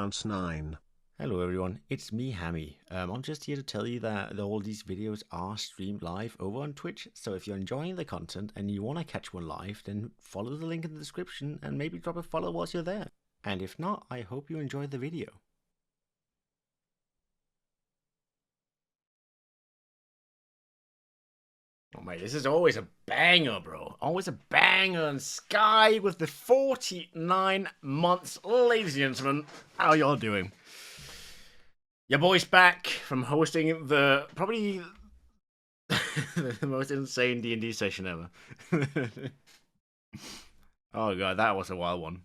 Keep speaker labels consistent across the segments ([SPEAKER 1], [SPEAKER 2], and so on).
[SPEAKER 1] Bounce 9.
[SPEAKER 2] Hello everyone, it's me Hammy. I'm just here to tell you that all these videos are streamed live over on Twitch, so if you're enjoying the content and you want to catch one live, then follow the link in the description and maybe drop a follow whilst you're there. And if not, I hope you enjoy the video. Oh mate, this is always a banger, bro. Always a banger on Sky with the 49 months. Ladies and gentlemen, how y'all doing? Your boy's back from hosting the probably the most insane D&D session ever. Oh god, that was a wild one.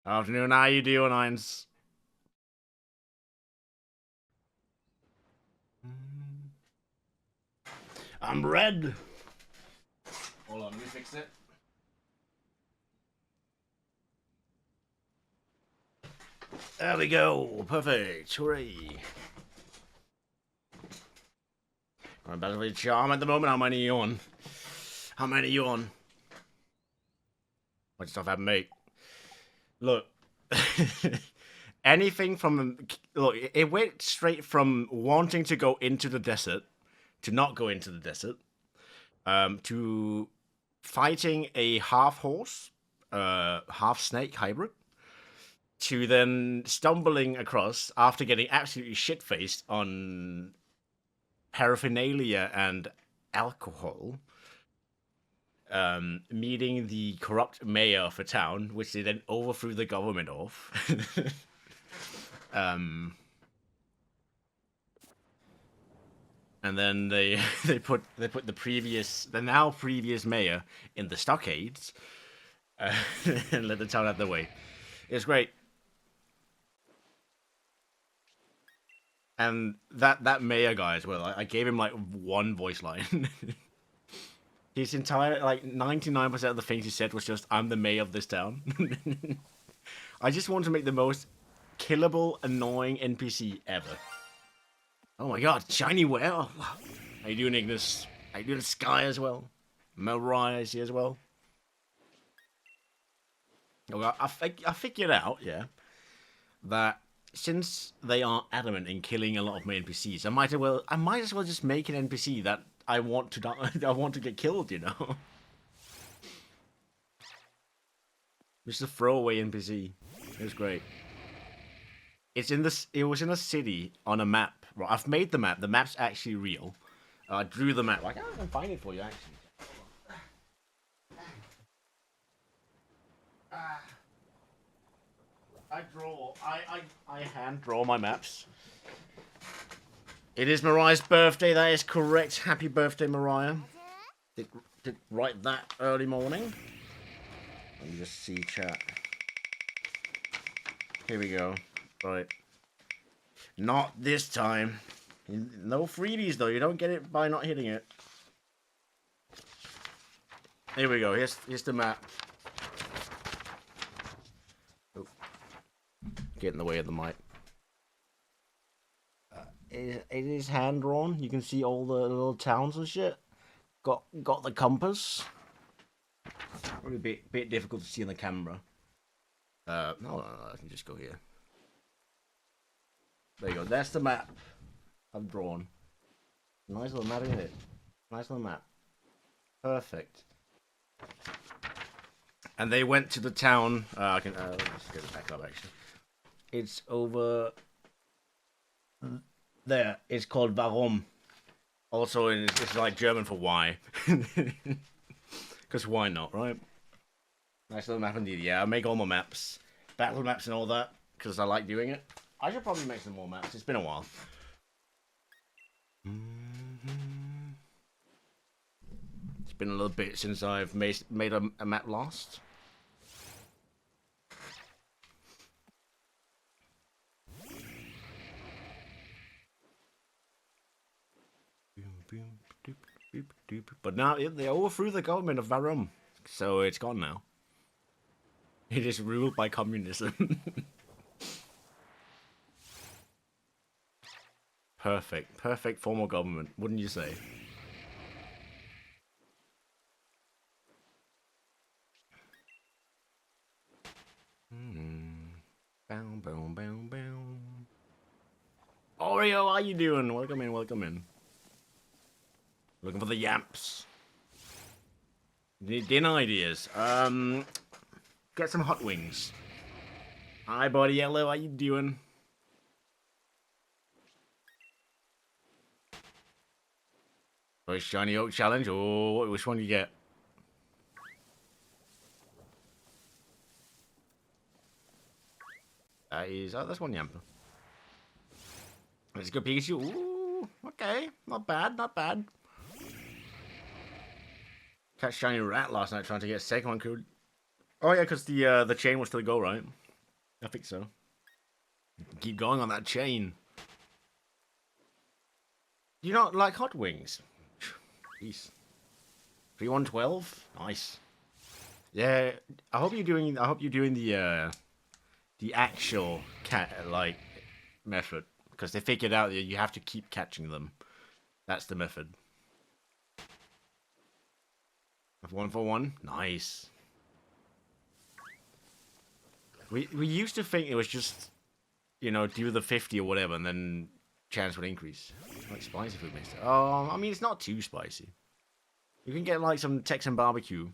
[SPEAKER 2] Afternoon, how you doing, Irons? I'm red. Hold on, let me fix it. There we go. Perfect. Hooray. Going back with charm at the moment. How many are you on? How many are you on? What stuff have mate? Look. Anything from... Look, it went straight from wanting to go into the desert to not go into the desert to fighting a half-horse, half-snake hybrid, to then stumbling across after getting absolutely shit-faced on paraphernalia and alcohol, meeting the corrupt mayor of a town, which they then overthrew the government of. And then they put the now previous mayor in the stockades and let the town out of the way. It's great. And that mayor guy as well, I gave him like one voice line. His entire, like 99% of the things he said was just, I'm the mayor of this town. I just want to make the most killable, annoying NPC ever. Oh my god, shiny whale. How you doing, Ignis? How you doing, Sky as well? Mariah is here as well. Oh, I figured out, yeah, that since they are adamant in killing a lot of my NPCs, I might as well just make an NPC that I want to die, I want to get killed, you know. Just a throwaway NPC. It was great. It was in a city on a map. Right, I've made the map. The map's actually real. I drew the map. Like, I can find it for you actually. I hand draw my maps. It is Mariah's birthday, that is correct. Happy birthday, Mariah. Did write that early morning. Let me just see chat. Here we go. Right. Not this time. No freebies though, you don't get it by not hitting it. Here we go, here's the map. Oh. Get in the way of the mic. It is hand drawn. You can see all the little towns and shit. Got the compass. Probably a bit difficult to see on the camera. No, I can just go here. There you go. That's the map I've drawn. Nice little map, isn't it? Nice little map. Perfect. And they went to the town. I can let's get it back up actually. It's over there. It's called Varom. Also, it's like German for why. Because why not, right? Nice little map indeed. Yeah, I make all my maps, battle maps and all that, because I like doing it. I should probably make some more maps. It's been a while. It's been a little bit since I've made a map last. But now they overthrew the government of Varum, so it's gone now. It is ruled by communism. Perfect form of government, wouldn't you say? Boom, boom, boom, boom. Oreo, how you doing? Welcome in, welcome in. Looking for the yamps. Need dinner ideas. Get some hot wings. Hi, Body Yellow, how you doing? First shiny oak challenge. Oh, which one do you get? That is, oh, that's one Yamper. Let's go Pikachu. Ooh, okay, not bad, not bad. Catch shiny rat last night trying to get a second one code. Oh yeah, because the chain will still go, right? I think so. Keep going on that chain. Do you not like hot wings? Jeez. 3112? Nice. Yeah, I hope you're doing the actual method, because they figured out that you have to keep catching them. That's the method. One for one? Nice. We used to think it was just, you know, do the 50 or whatever, and then chance would increase. Like spicy food mixed. Oh, I mean, it's not too spicy. You can get like some Texan barbecue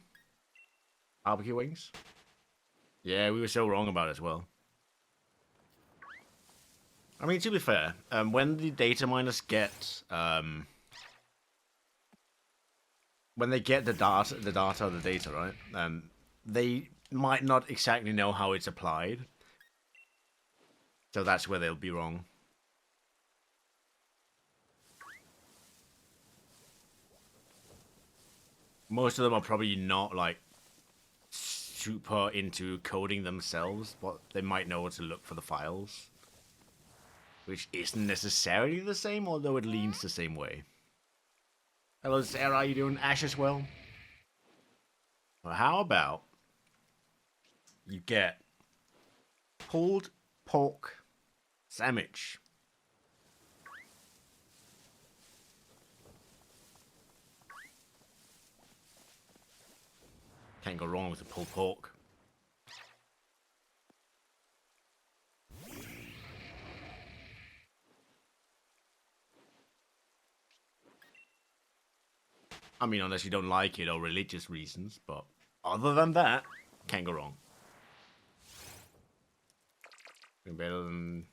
[SPEAKER 2] wings. Yeah, we were so wrong about it as well. I mean, to be fair, when the data miners get when they get the data, right? They might not exactly know how it's applied, so that's where they'll be wrong. Most of them are probably not like super into coding themselves, but they might know where to look for the files, which isn't necessarily the same, although it leans the same way. Hello, Sarah. How you doing? Ash as well. Well, how about you get pulled pork sandwich? Can't go wrong with a pulled pork. I mean, unless you don't like it or religious reasons, but other than that, can't go wrong. Better than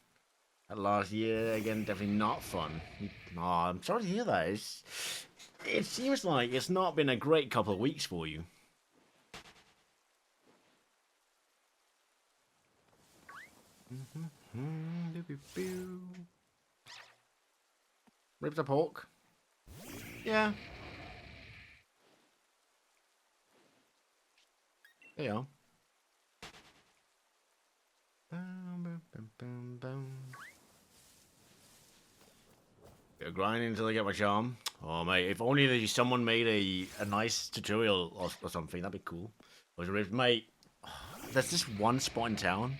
[SPEAKER 2] that last year. Again, definitely not fun. Oh, I'm sorry to hear that. It seems like it's not been a great couple of weeks for you. Ribs of pork. Yeah. There you are. Go grinding until I get my charm. Oh mate, if only someone made a nice tutorial or something, that'd be cool. Mate, there's this one spot in town.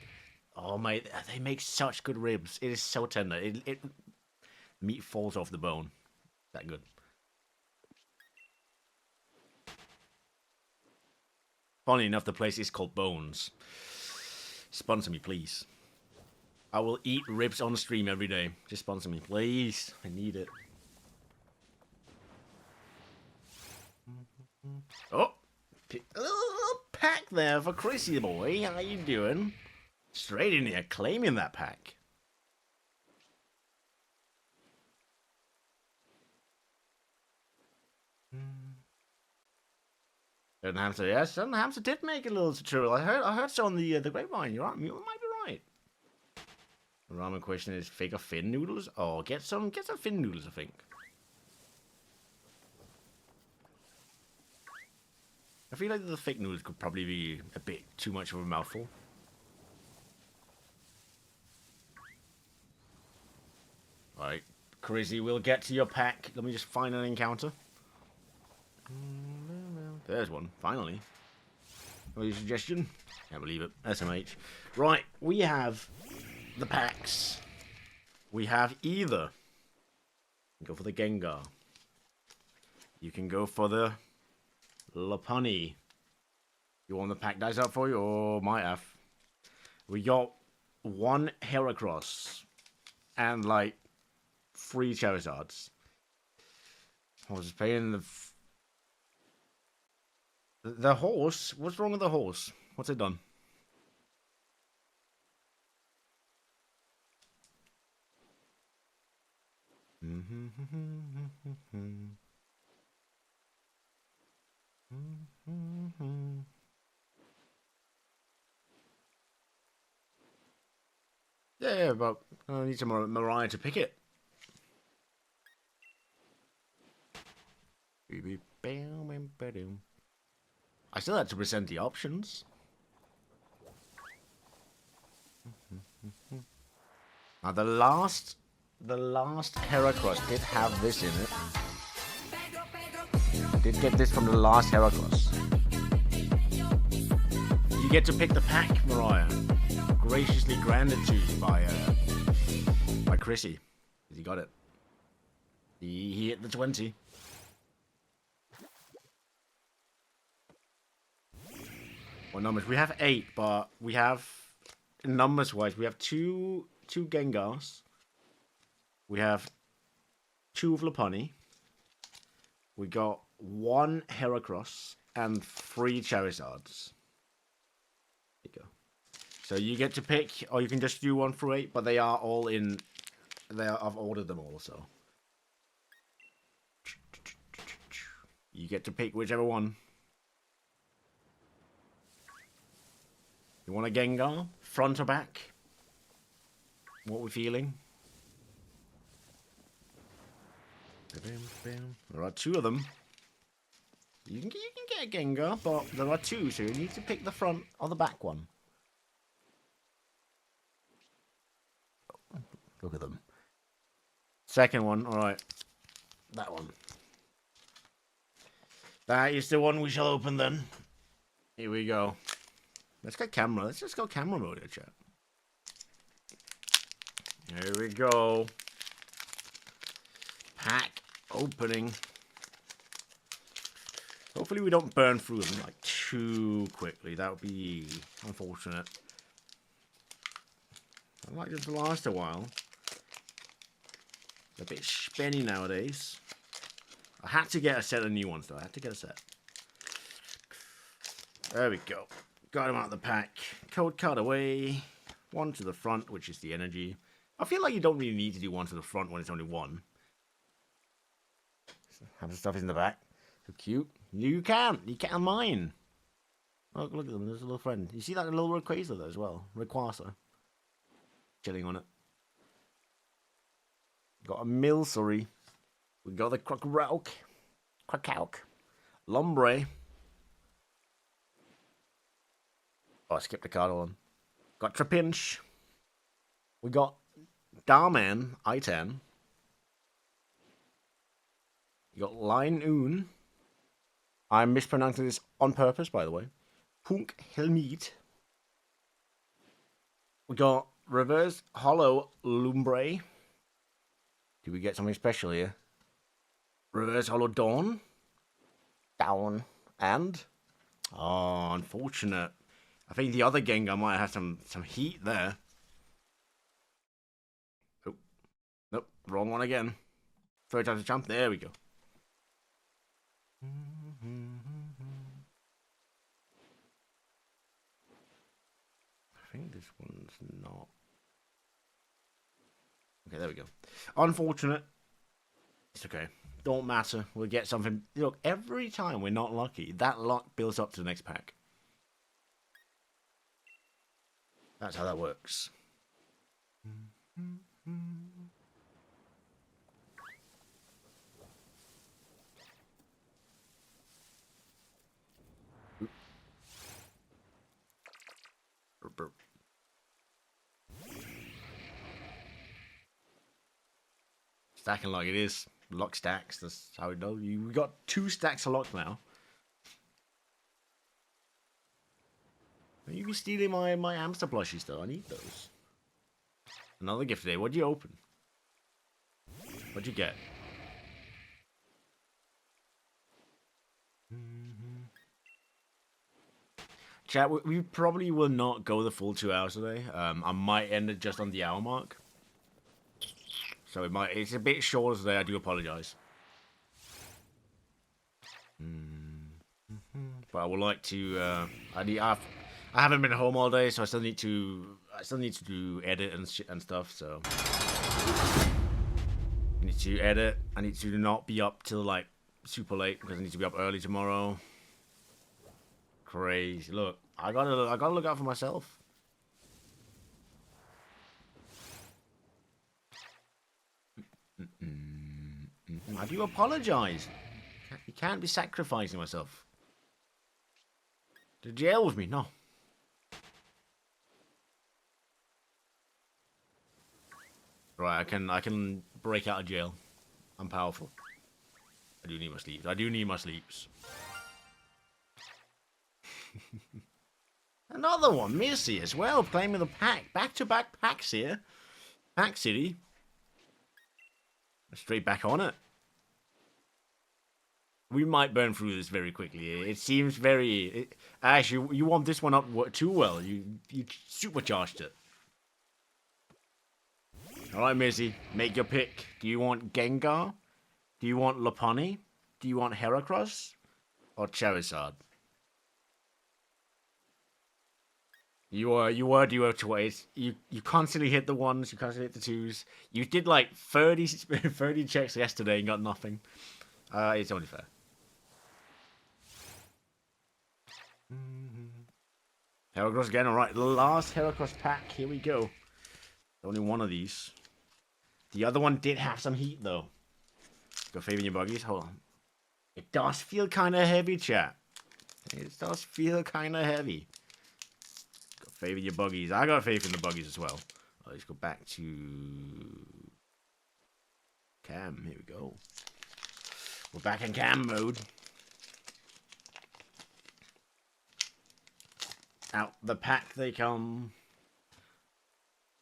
[SPEAKER 2] Oh mate, they make such good ribs. It is so tender. Meat falls off the bone. That good. Funny enough, the place is called Bones. Sponsor me, please. I will eat ribs on stream every day. Just sponsor me, please. I need it. Oh, a little pack there for Chrissy boy. How you doing? Straight in here, claiming that pack. Certain Hamster, yes, Certain Hamster did make a little tutorial. I heard so on the grapevine. You might be right. The ramen question is fake or fin noodles? Oh, get some fin noodles, I think. I feel like the fake noodles could probably be a bit too much of a mouthful. Alright, Crazy, we'll get to your pack. Let me just find an encounter. There's one, finally. What your suggestion? Can't believe it. SMH. Right, we have the packs. We have either. Go for the Gengar. You can go for the Lopunny. You want the pack dice up for you, or might have. We got 1 Heracross and like 3 Charizards. I was paying the horse. What's wrong with the horse? What's it done? Yeah, but I need some more Mariah to pick it. I still had to present the options. Now the last Heracross did have this in it. I did get this from the last Heracross. You get to pick the pack, Mariah. Graciously granted to you by Chrissy. He got it. He hit the 20. What numbers? We have 8, but we have, numbers wise, we have two Gengars. We have 2 Lopunny. We got 1 Heracross and 3 Charizards. There you go. So you get to pick, or you can just do 1 through 8, but they are all in. I've ordered them all, so you get to pick whichever one. You want a Gengar, front or back? What we're feeling? There are 2 of them. You can get a Gengar, but there are 2, so you need to pick the front or the back one. Look at them. Second one, alright. That one. That is the one we shall open then. Here we go. Let's get camera. Let's just go camera mode here, chat. Here we go. Pack opening. Hopefully we don't burn through them like too quickly. That would be unfortunate. I'd like them to last a while. They're a bit spenny nowadays. I had to get a set of new ones though. I had to get a set. There we go. Got them out of the pack. Code card away. 1 to the front, which is the energy. I feel like you don't really need to do 1 to the front when it's only 1. Have the stuff in the back. So cute. You can't mine. Oh, look at them. There's a little friend. You see that little Rayquaza there as well? Rayquaza. Chilling on it. Got a Milcery. We got the Crocalk. Lombre. Oh, I skipped a card on. Got Trapinch. We got Darman, I-10. You got Line-Oon. I'm mispronouncing this on purpose, by the way. Punk Helmeet. We got Reverse Hollow Lumbre. Do we get something special here? Reverse Hollow Dawn. Down. And? Oh, unfortunate. I think the other Gengar might have some heat there. Oh. Nope, wrong one again. Third time's a jump. There we go. I think this one's not. Okay, there we go. Unfortunate. It's okay. Don't matter. We'll get something. Look, every time we're not lucky, that luck builds up to the next pack. That's how that works. Stacking like it is. Lock stacks. That's how we know. We got 2 stacks of lock now. You be stealing my hamster plushies though. I need those. Another gift today. What'd you open? What'd you get? Chat, we probably will not go the full 2 hours today. I might end it just on the hour mark. So it's a bit short today, I do apologize. But I would like to, I haven't been home all day, so I still need to do edit and stuff, so. I need to edit, I need to not be up till like super late, because I need to be up early tomorrow. Crazy. Look, I gotta look out for myself. I do apologize. You can't be sacrificing myself. To jail with me, no. Right, I can break out of jail. I'm powerful. I do need my sleeps. I do need my sleeps. Another one, Missy as well, playing with a pack. Back-to-back packs here. Pack City. Straight back on it. We might burn through this very quickly. It seems very... Actually, you want this one up too well. You supercharged it. Alright, Missy. Make your pick. Do you want Gengar? Do you want Lopunny? Do you want Heracross? Or Charizard? You were duo choice. You constantly hit the ones, you constantly hit the twos. You did like 30 checks yesterday and got nothing. It's only fair. Heracross again, alright. Last Heracross pack, here we go. Only one of these. The other one did have some heat though. Go favor your buggies, hold on. It does feel kinda heavy, chat. It does feel kinda heavy. Favor your buggies. I got faith in the buggies as well. Let's go back to Cam. Here we go. We're back in Cam mode. Out the pack they come.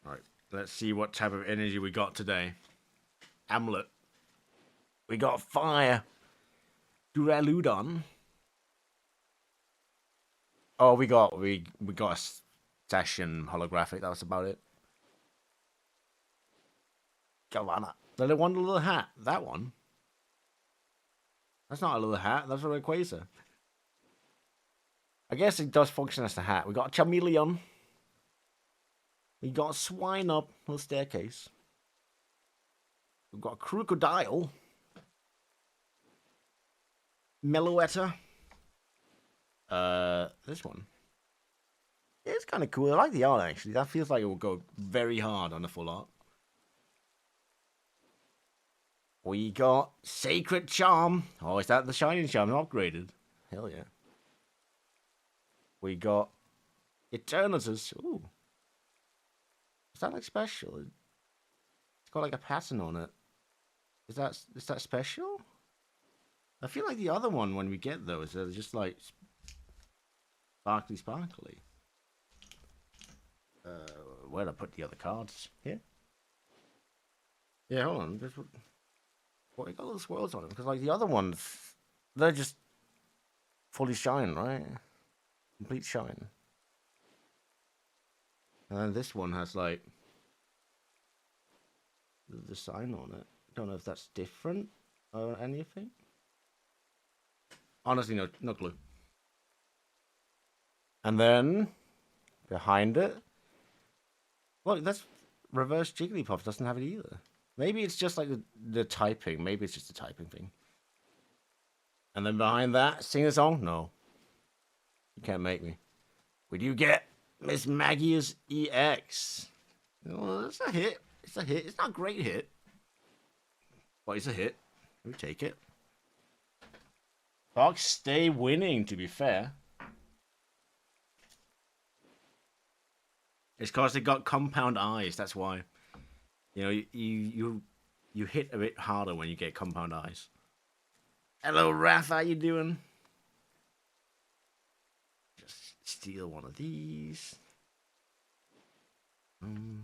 [SPEAKER 2] Alright, let's see what type of energy we got today. Amulet. We got fire. Duraludon. Oh, we got a session holographic. That was about it. Gavanna. The little hat. That one. That's not a little hat. That's a Rayquaza. I guess it does function as a hat. We got a Chameleon. We got a Swinub. Little staircase. We've got a Crocodile. Meloetta. This one. It's kind of cool. I like the art, actually. That feels like it will go very hard on the full art. We got Sacred Charm. Oh, is that the Shining Charm upgraded? Hell yeah. We got Eternatus. Ooh. Is that like special? It's got like a pattern on it. Is that special? I feel like the other one, when we get those, they're just like sparkly. Where'd I put the other cards? Here? Yeah, hold on. What, we got all the swirls on them? Because like the other ones, they're just fully shine, right? Complete shine. And then this one has like the sign on it. Don't know if that's different or anything. Honestly, no clue. And then behind it, well, that's reverse Jigglypuff doesn't have it either. Maybe it's just like the typing. Maybe it's just a typing thing. And then behind that, sing a song? No. You can't make me. Would you get Miss Maggie's EX? Well, it's a hit. It's a hit. It's not a great hit. But it's a hit. We take it. Fox stay winning, to be fair. It's because they got compound eyes, that's why. You know, you hit a bit harder when you get compound eyes. Hello, Raph, how you doing? Just steal one of these. In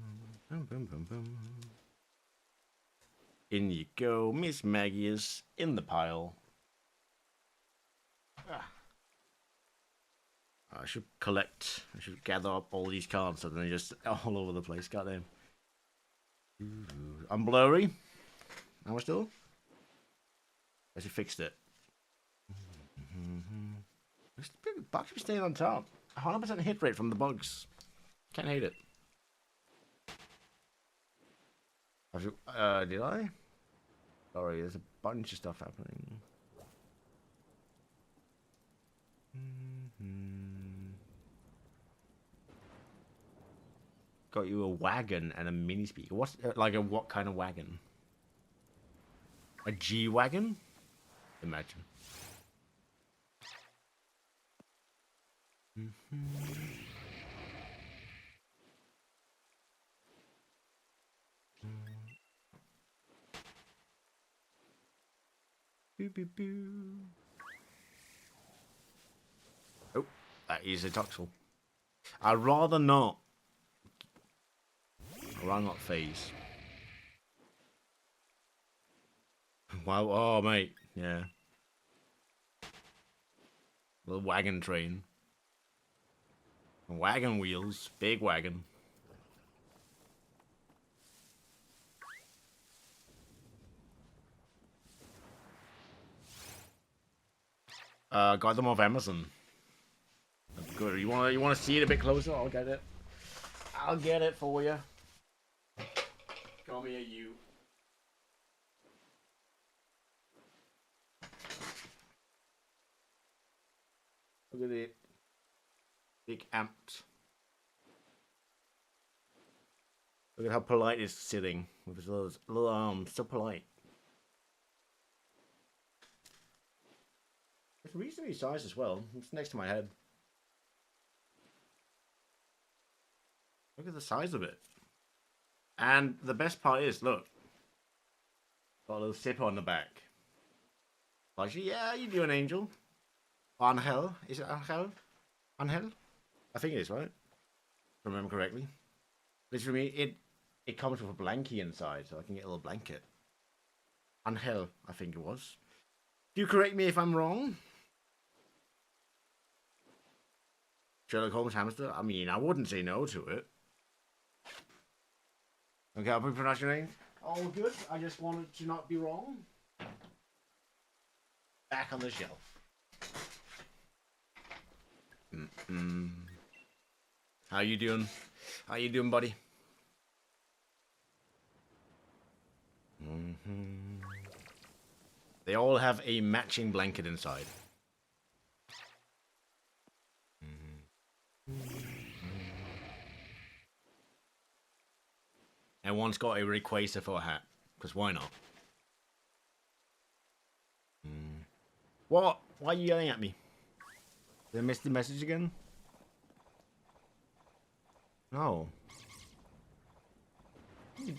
[SPEAKER 2] you go. Miss Maggie is in the pile. I should collect. I should gather up all these cards so they're just all over the place. Goddamn. I'm blurry. Am I still? Has he fixed it? Bugs be staying on top. 100% hit rate from the bugs. Can't hate it. Did I? Sorry, there's a bunch of stuff happening. Got you a wagon and a mini speaker. What's what kind of wagon? A G wagon? Imagine. Boo, boo, boo. Oh, that is a toxel. I'd rather not. I'd rather not phase. Wow, oh mate, yeah. Little wagon train. Wagon wheels, big wagon. Got them off Amazon. Good. You wanna see it a bit closer? I'll get it. I'll get it for you. Call me a you. Look at it. Big amped. Look at how polite he's sitting with his little arms. So polite. It's reasonably sized as well. It's next to my head. Look at the size of it. And the best part is, look. Got a little zipper on the back. Actually, yeah, you do an angel. Angel. Is it Angel? Angel? I think it is, right? If I remember correctly. Literally, it comes with a blankie inside, so I can get a little blanket. Angel, I think it was. Do correct me if I'm wrong. Sherlock Holmes hamster? I mean, I wouldn't say no to it. Okay, I'll pronounce your name. All good. I just wanted to not be wrong. Back on the shelf. How you doing? How you doing, buddy? They all have a matching blanket inside. And one's got a Rayquaza for a hat, because why not? What? Why are you yelling at me? Did I miss the message again? No.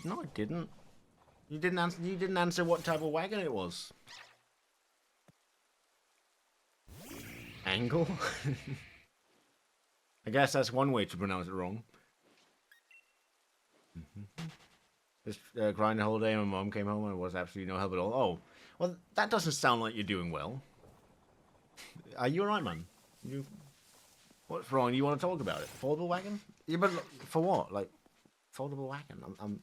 [SPEAKER 2] No, I didn't. You didn't answer. You didn't answer what type of wagon it was. Angle. I guess that's one way to pronounce it wrong. Just crying the whole day. My mom came home and it was absolutely no help at all. Oh, well, that doesn't sound like you're doing well. Are you alright, man? What's wrong? You want to talk about it? Foldable wagon? Yeah, but for what? Like, foldable wagon? I'm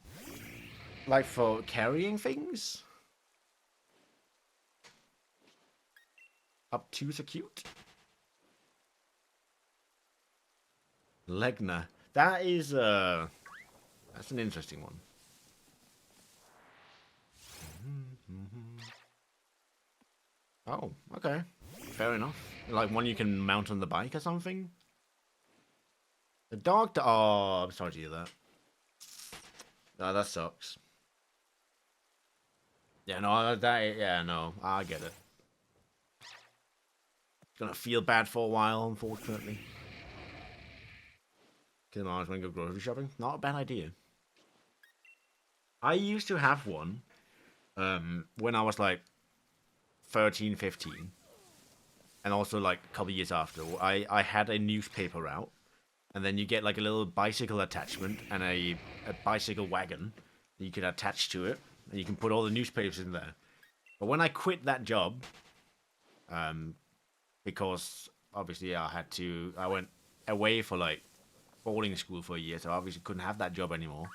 [SPEAKER 2] like for carrying things? Obtuse cute? Legna. That is that's an interesting one. Oh, okay. Fair enough. Like one you can mount on the bike or something? The dog... Oh, I'm sorry to hear that. No, that sucks. Yeah, no, yeah, no, I get it. Gonna feel bad for a while, unfortunately. Kill my arms when I go grocery shopping. Not a bad idea. I used to have one when I was like 13, 15. And also like a couple years after. I had a newspaper route. And then you get like a little bicycle attachment and a bicycle wagon that you can attach to it. And you can put all the newspapers in there. But when I quit that job, because obviously I went away for like boarding school for a year, so I obviously couldn't have that job anymore.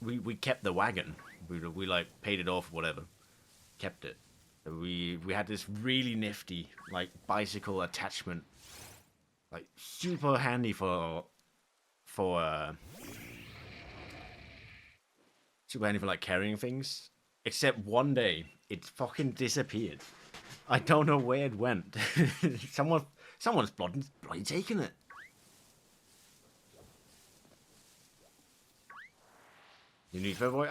[SPEAKER 2] We kept the wagon. We like paid it off, whatever. Kept it. We had this really nifty like bicycle attachment, like super handy for super handy for like carrying things. Except one day it fucking disappeared. I don't know where it went. Someone's bloody taken it. You need for voice?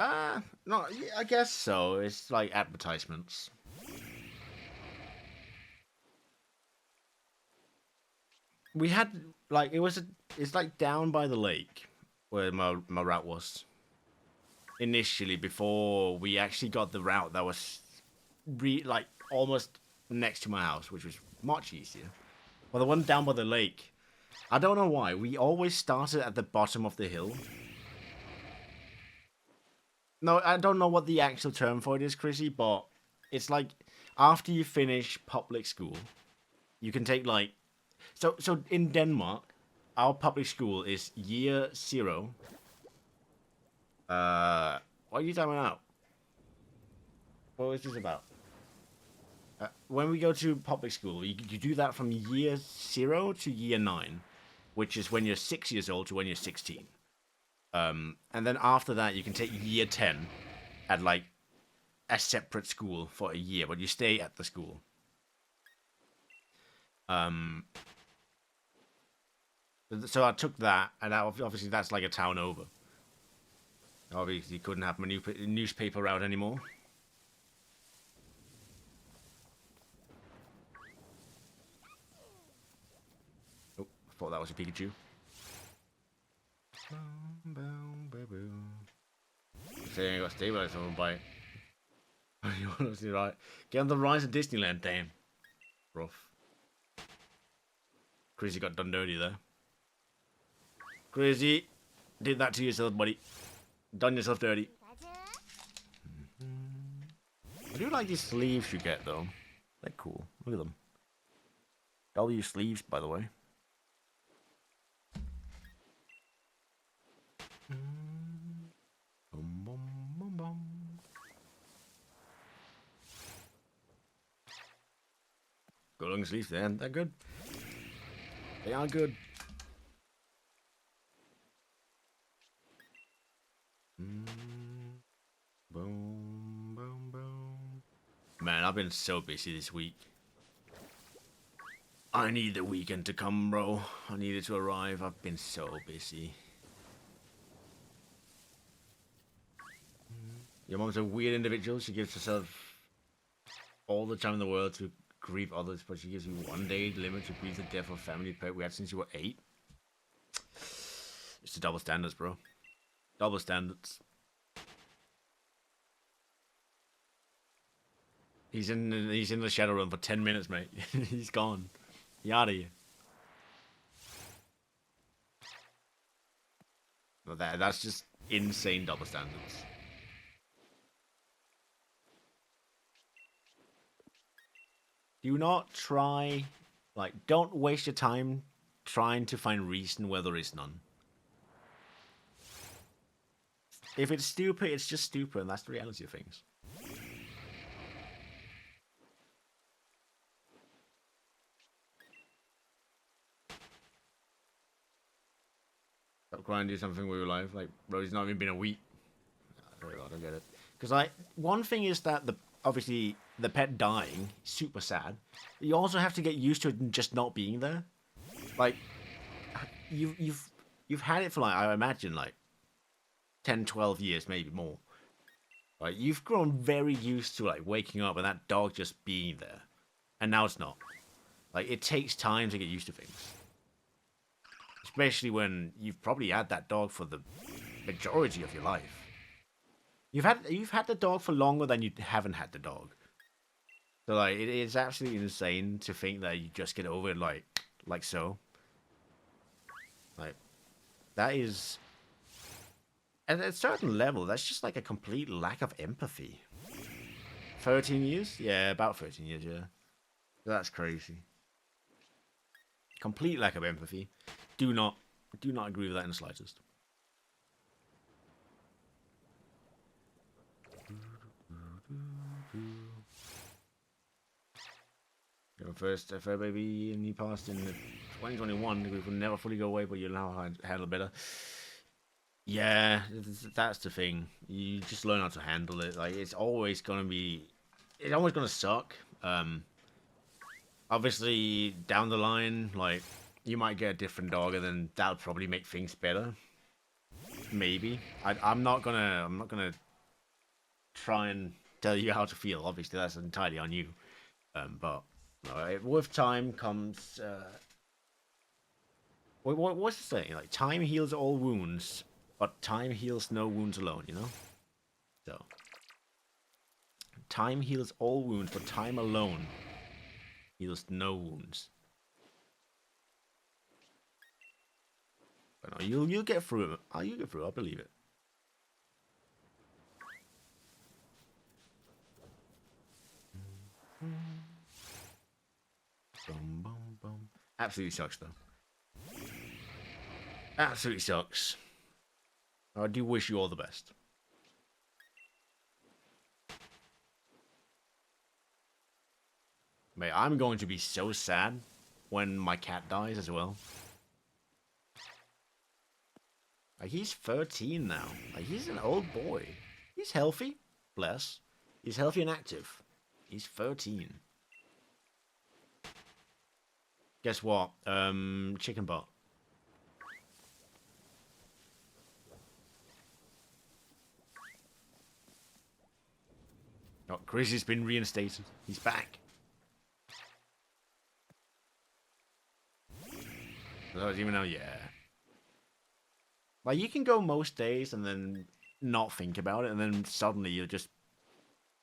[SPEAKER 2] No, I guess so. It's like advertisements. We had like it's like down by the lake where my route was initially before we actually got the route that was like almost next to my house, which was much easier. Well, the one down by the lake, I don't know why we always started at the bottom of the hill. No, I don't know what the actual term for it is, Chrissy, but it's like after you finish public school, you can take like so in Denmark, our public school is year 0. What are you talking about? What was this about? When we go to public school, you do that from year 0 to year 9, which is when you're 6 years old to when you're 16. And then after that, you can take year 10 at like a separate school for a year, but you stay at the school. So I took that, and obviously that's like a town over. Obviously, couldn't have my newspaper out anymore. Oh, I thought that was a Pikachu. Saying I got stabilized on by. You're honestly right. Get on the rise of Disneyland, damn. Rough. Crazy got done dirty there. Crazy, did that to yourself, buddy. Done yourself dirty. I do like these sleeves you get, though. They're cool. Look at them. W sleeves, by the way. Good long sleeves, they're good. They are good. Boom, boom, boom. Man, I've been so busy this week. I need the weekend to come, bro. I need it to arrive. I've been so busy. Your mom's a weird individual. She gives herself all the time in the world to grieve others, but she gives you one day limit to grieve the death of a family pet we had since you were 8. It's the double standards, bro. Double standards. He's in the shadow room for 10 minutes, mate. He's gone. He out of here. But that's just insane double standards. Do not try, like, don't waste your time trying to find reason where there is none. If it's stupid, it's just stupid, and that's the reality of things. Stop crying, do something with your life. Like, bro, it's not even been a week. I don't get it. Because, one thing is that obviously the pet dying, super sad. You also have to get used to it just not being there. Like, you've had it for like, I imagine, like 10, 12 years, maybe more. Like, you've grown very used to like waking up and that dog just being there, and now it's not. Like, it takes time to get used to things, especially when you've probably had that dog for the majority of your life. You've had the dog for longer than you haven't had the dog. So like, it's absolutely insane to think that you just get over it like so. Like, that is, at a certain level, that's just like a complete lack of empathy. 13 years? Yeah, about 13 years, yeah. That's crazy. Complete lack of empathy. Do not agree with that in the slightest. Your first FA baby, and you passed in 2021. We will never fully go away, but you'll now handle better. Yeah, that's the thing. You just learn how to handle it. Like it's always gonna suck. Obviously down the line, like you might get a different dog, and then that'll probably make things better. Maybe. I'm not gonna try and tell you how to feel. Obviously, that's entirely on you. But with time comes. What's the saying? Like time heals all wounds, but time heals no wounds alone. You know. So. Time heals all wounds, but time alone heals no wounds. But no, you'll get through it. You'll get through it. I believe it. Boom, boom, boom. Absolutely sucks, though. Absolutely sucks. I do wish you all the best. Mate, I'm going to be so sad when my cat dies as well. Like, he's 13 now. Like, he's an old boy. He's healthy. Bless. He's healthy and active. He's 13. Guess what? Chicken butt. Oh, Chrissy's been reinstated. He's back. I don't even know, yeah. Like, you can go most days and then not think about it, and then suddenly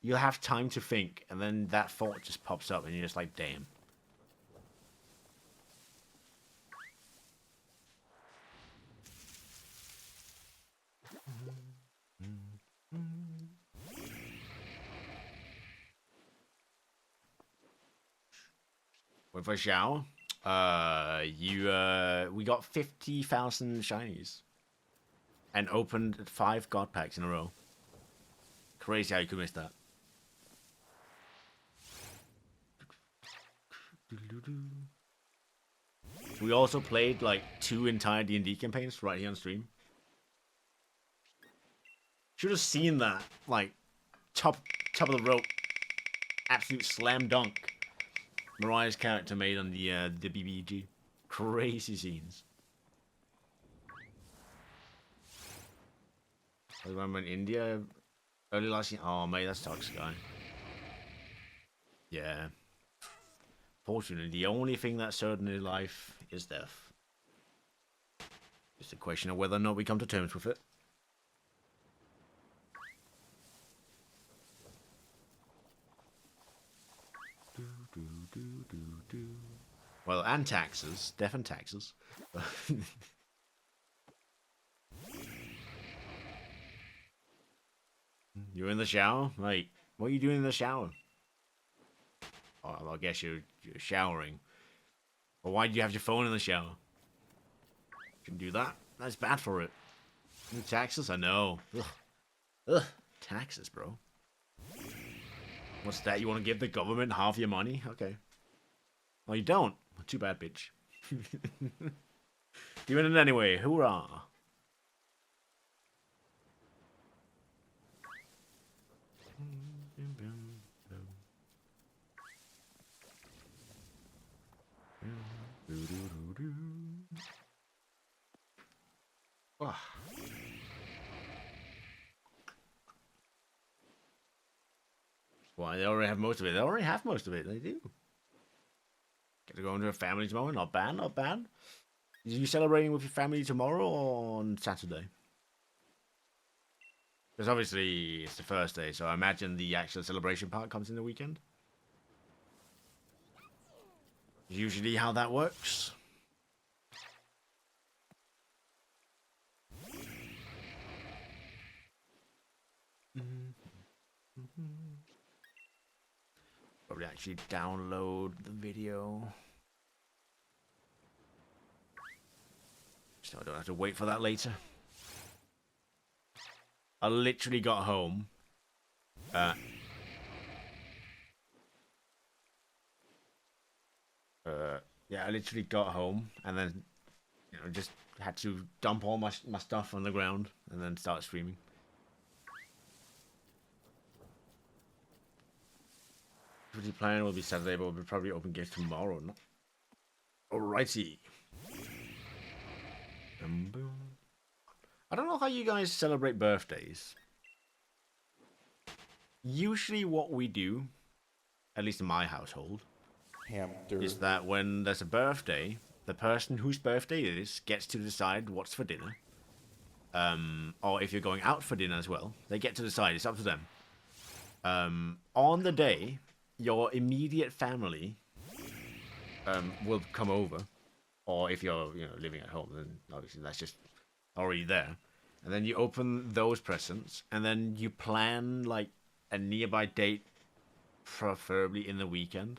[SPEAKER 2] you'll have time to think, and then that thought just pops up, and you're just like, damn. With a shower, we got 50,000 shinies. And opened 5 god packs in a row. Crazy how you could miss that. We also played like 2 entire D&D campaigns right here on stream. Should have seen that, like top of the rope, absolute slam dunk. Mariah's character made on the BBG. Crazy scenes. I remember in India early last year. Oh, mate, that's toxic, guy. Yeah. Fortunately, the only thing that's certain in life is death. Just a question of whether or not we come to terms with it. Well, and taxes. Death and taxes. You're in the shower? Mate, what are you doing in the shower? Oh, I guess you're showering. Well, why do you have your phone in the shower? You can do that. That's bad for it. Taxes? I know. Ugh. Ugh. Taxes, bro. What's that? You want to give the government half your money? Okay. Well, you don't. Too bad, bitch. Doing it anyway. Hoorah. Oh. Well, they already have most of it. They already have most of it. They do. Get to go into a family tomorrow. Not bad, not bad. Are you celebrating with your family tomorrow or on Saturday? Because obviously it's the first day, so I imagine the actual celebration part comes in the weekend. Usually how that works. probably actually download the video. So I don't have to wait for that later. I literally got home. Yeah, I literally got home and then, just had to dump all my stuff on the ground and then start streaming. The plan will be Saturday, but we'll probably open gates tomorrow. No? Alrighty. I don't know how you guys celebrate birthdays. Usually what we do, at least in my household,
[SPEAKER 1] Hamster.
[SPEAKER 2] is that when there's a birthday, the person whose birthday it is gets to decide what's for dinner. Or if you're going out for dinner as well, they get to decide. It's up to them. On the day, your immediate family will come over. Or if you're living at home, then obviously that's just already there. And then you open those presents, and then you plan like a nearby date, preferably in the weekend,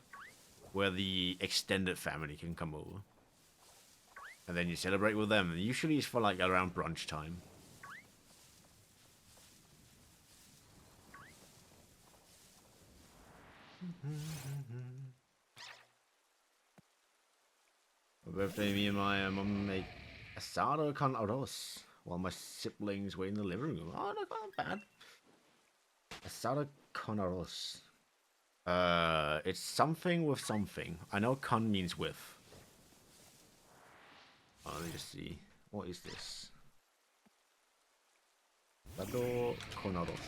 [SPEAKER 2] where the extended family can come over. And then you celebrate with them. Usually it's for like around brunch time. For birthday, me and my mum make asado con arroz while my siblings were in the living room. Oh, not bad. Asado con arroz. It's something with something. I know con means with. Oh, let me just see. What is this? Asado con arroz.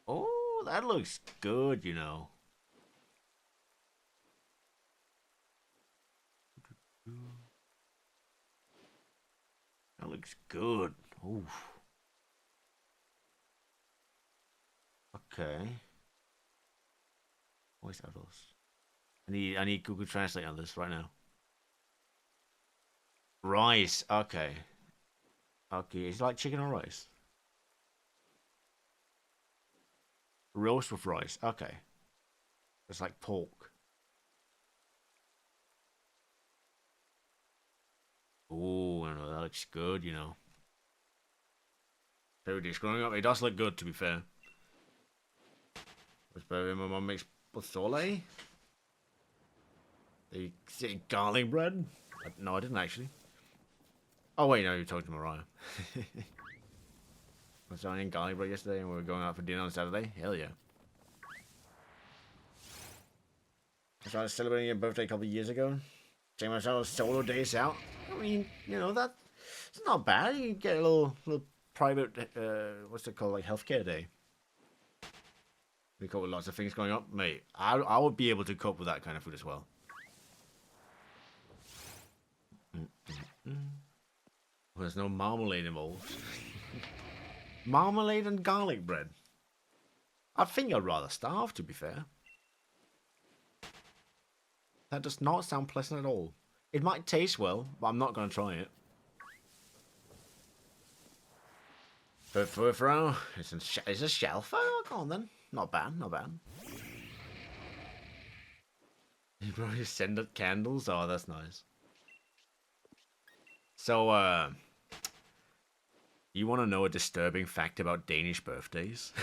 [SPEAKER 2] Oh, that looks good, That looks good. Ooh. Okay. What is that? I need Google Translate on this right now. Rice. Okay. Okay, it's like chicken or rice. Roast with rice. Okay. It's like pork. Ooh, I know that looks good, Favorite dish growing up, it does look good to be fair. Was better my mum makes pozole. They say garlic bread. No, I didn't actually. Oh wait, no, you talked to Mariah. I was eating garlic bread yesterday, and we were going out for dinner on Saturday. Hell yeah! I started celebrating your birthday a couple of years ago. Taking myself solo days out. I mean, that's not bad. You get a little private, what's it called, like healthcare day. We cope with lots of things going up, mate. I would be able to cope with that kind of food as well. There's no marmalade involved. Marmalade and garlic bread. I think I'd rather starve, to be fair. That does not sound pleasant at all. It might taste well, but I'm not going to try it. But for it's a shelf. Oh, come on then. Not bad, not bad. You probably send up candles. Oh, that's nice. So, you want to know a disturbing fact about Danish birthdays?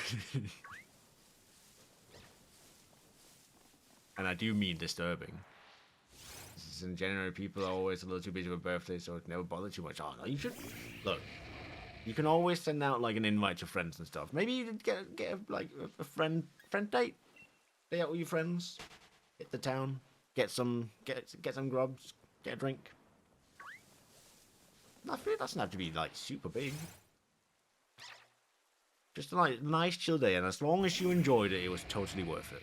[SPEAKER 2] And I do mean disturbing. In January, people are always a little too busy with birthdays, so it never bother too much. Oh, no, you should... Look, you can always send out, like, an invite to friends and stuff. Maybe you get a friend date. Stay out with your friends. Hit the town. Get some grubs. Get a drink. It doesn't have to be, like, super big. Just a nice chill day, and as long as you enjoyed it, it was totally worth it.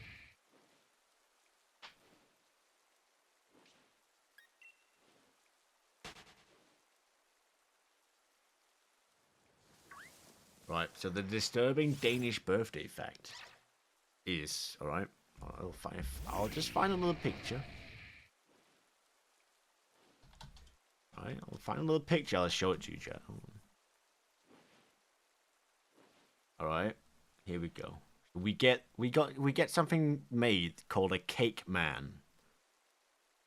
[SPEAKER 2] Right, so the disturbing Danish birthday fact is, alright, I'll just find a little picture. Alright, I'll find a little picture, I'll show it to you, chat. Alright, here we go. we get something made called a cake man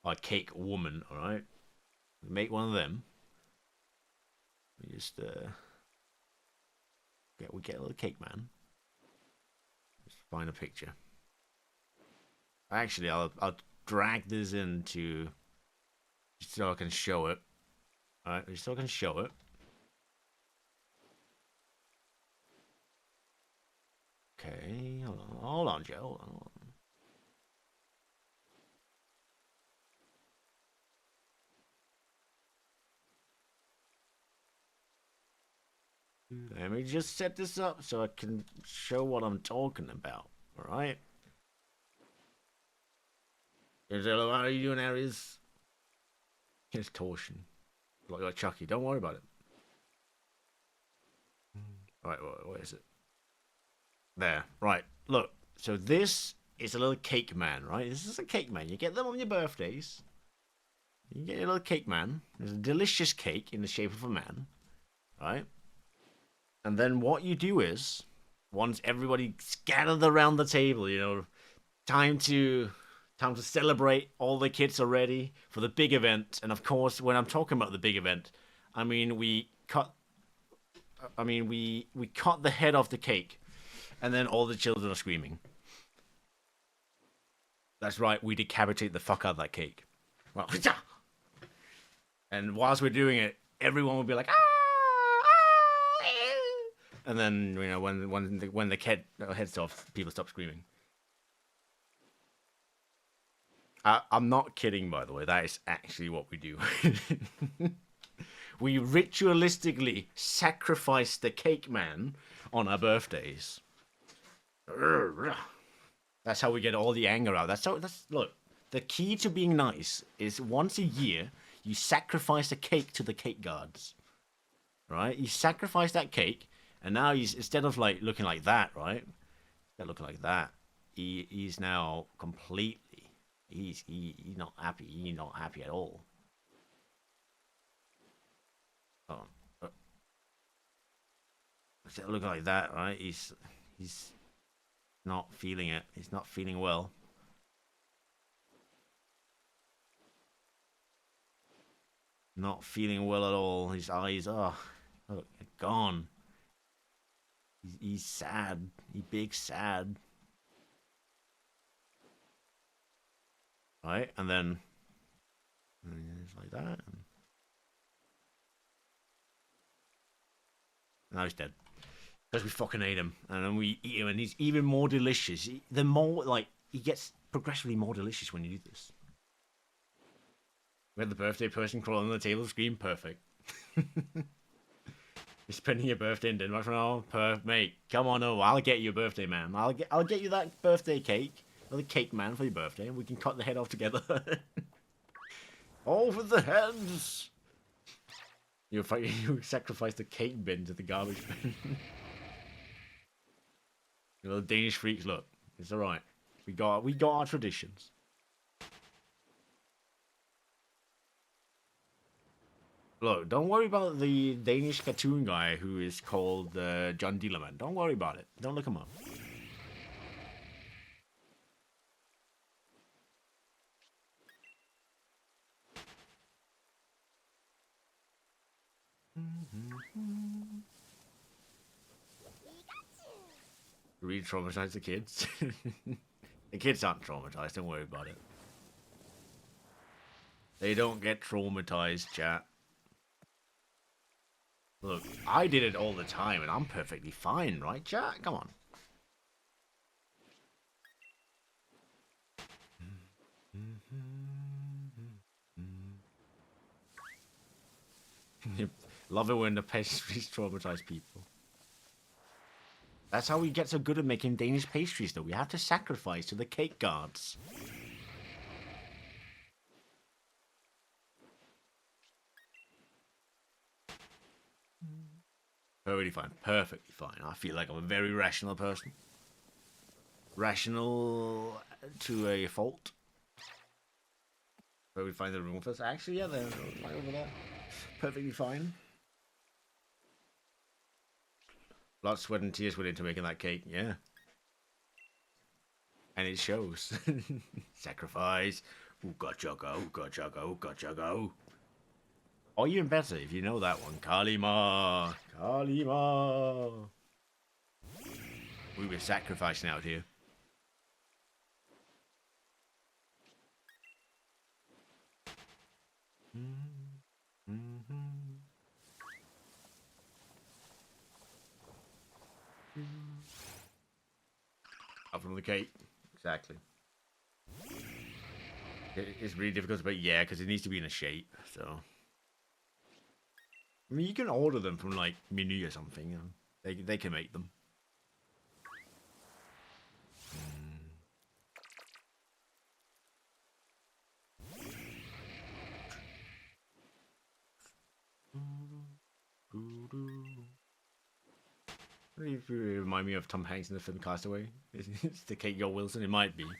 [SPEAKER 2] or a cake woman. All right, we make one of them. We just get a little cake man. Just find a picture. Actually, I'll drag this into so I can show it. All right, so I can show it. Okay, hold on, Joe. Hold on. Let me just set this up so I can show what I'm talking about. All right. How are you doing, Aries? It's torsion. Like Chucky. Don't worry about it. All right, what is it? There. Right. Look. So this is a little cake man, right? This is a cake man. You get them on your birthdays. You get a little cake man. There's a delicious cake in the shape of a man, right? And then what you do is, once everybody scattered around the table, you know, time to celebrate. All the kids are ready for the big event. And of course, when I'm talking about the big event, I mean we cut the head off the cake, and then all the children are screaming. That's right, we decapitate the fuck out of that cake. Well, and whilst we're doing it, everyone will be like, ah, ah, and then you know when the kid heads off, people stop screaming. I'm not kidding, by the way. That is actually what we do. We ritualistically sacrifice the cake man on our birthdays. That's how we get all the anger out. That's look. The key to being nice is once a year you sacrifice a cake to the cake gods, right? You sacrifice that cake, and now instead of like looking like that, right? Instead of looking like that, he's now completely. He's not happy. He's not happy at all. Oh, instead of looking like that, right? He's not feeling it. He's not feeling well. Not feeling well at all. His eyes are gone. He's sad. He's big sad. Right, and then it's like that. And now he's dead because we fucking ate him, and then we eat him, and he's even more delicious. The more like he gets progressively more delicious when you do this. We had the birthday person crawl on the table, scream perfect. You're spending your birthday in Denmark now, mate. Come on over, I'll get you a birthday, man. I'll get you that birthday cake. The cake man for your birthday, and we can cut the head off together. Over the heads! You sacrifice the cake bin to the garbage bin. You little Danish freaks, look. It's alright. We got our traditions. Look, don't worry about the Danish cartoon guy who is called John Dillerman. Don't worry about it. Don't look him up. Re-traumatize the kids. The kids aren't traumatized, don't worry about it. They don't get traumatized, chat. Look, I did it all the time and I'm perfectly fine, right, chat? Come on. Love it when the pastries traumatize people. That's how we get so good at making Danish pastries, though. We have to sacrifice to the cake gods. Perfectly fine. Perfectly fine. I feel like I'm a very rational person. Rational to a fault. Where we find the room with us. Actually, yeah, they're right over there. Perfectly fine. Blood, sweat, and tears went into making that cake, yeah. And it shows. Sacrifice. Ooga chugga, ooga chugga, ooga chugga. Or even better if you know that one. Kalima. Kalima. We were sacrificing out here. Up from the cake. Exactly. It's really difficult, but yeah, because it needs to be in a shape, so. I mean, you can order them from, like, Menu or something, you know? They can make them. If you remind me of Tom Hanks in the film Castaway, it's the Kate Joel Wilson. It might be. It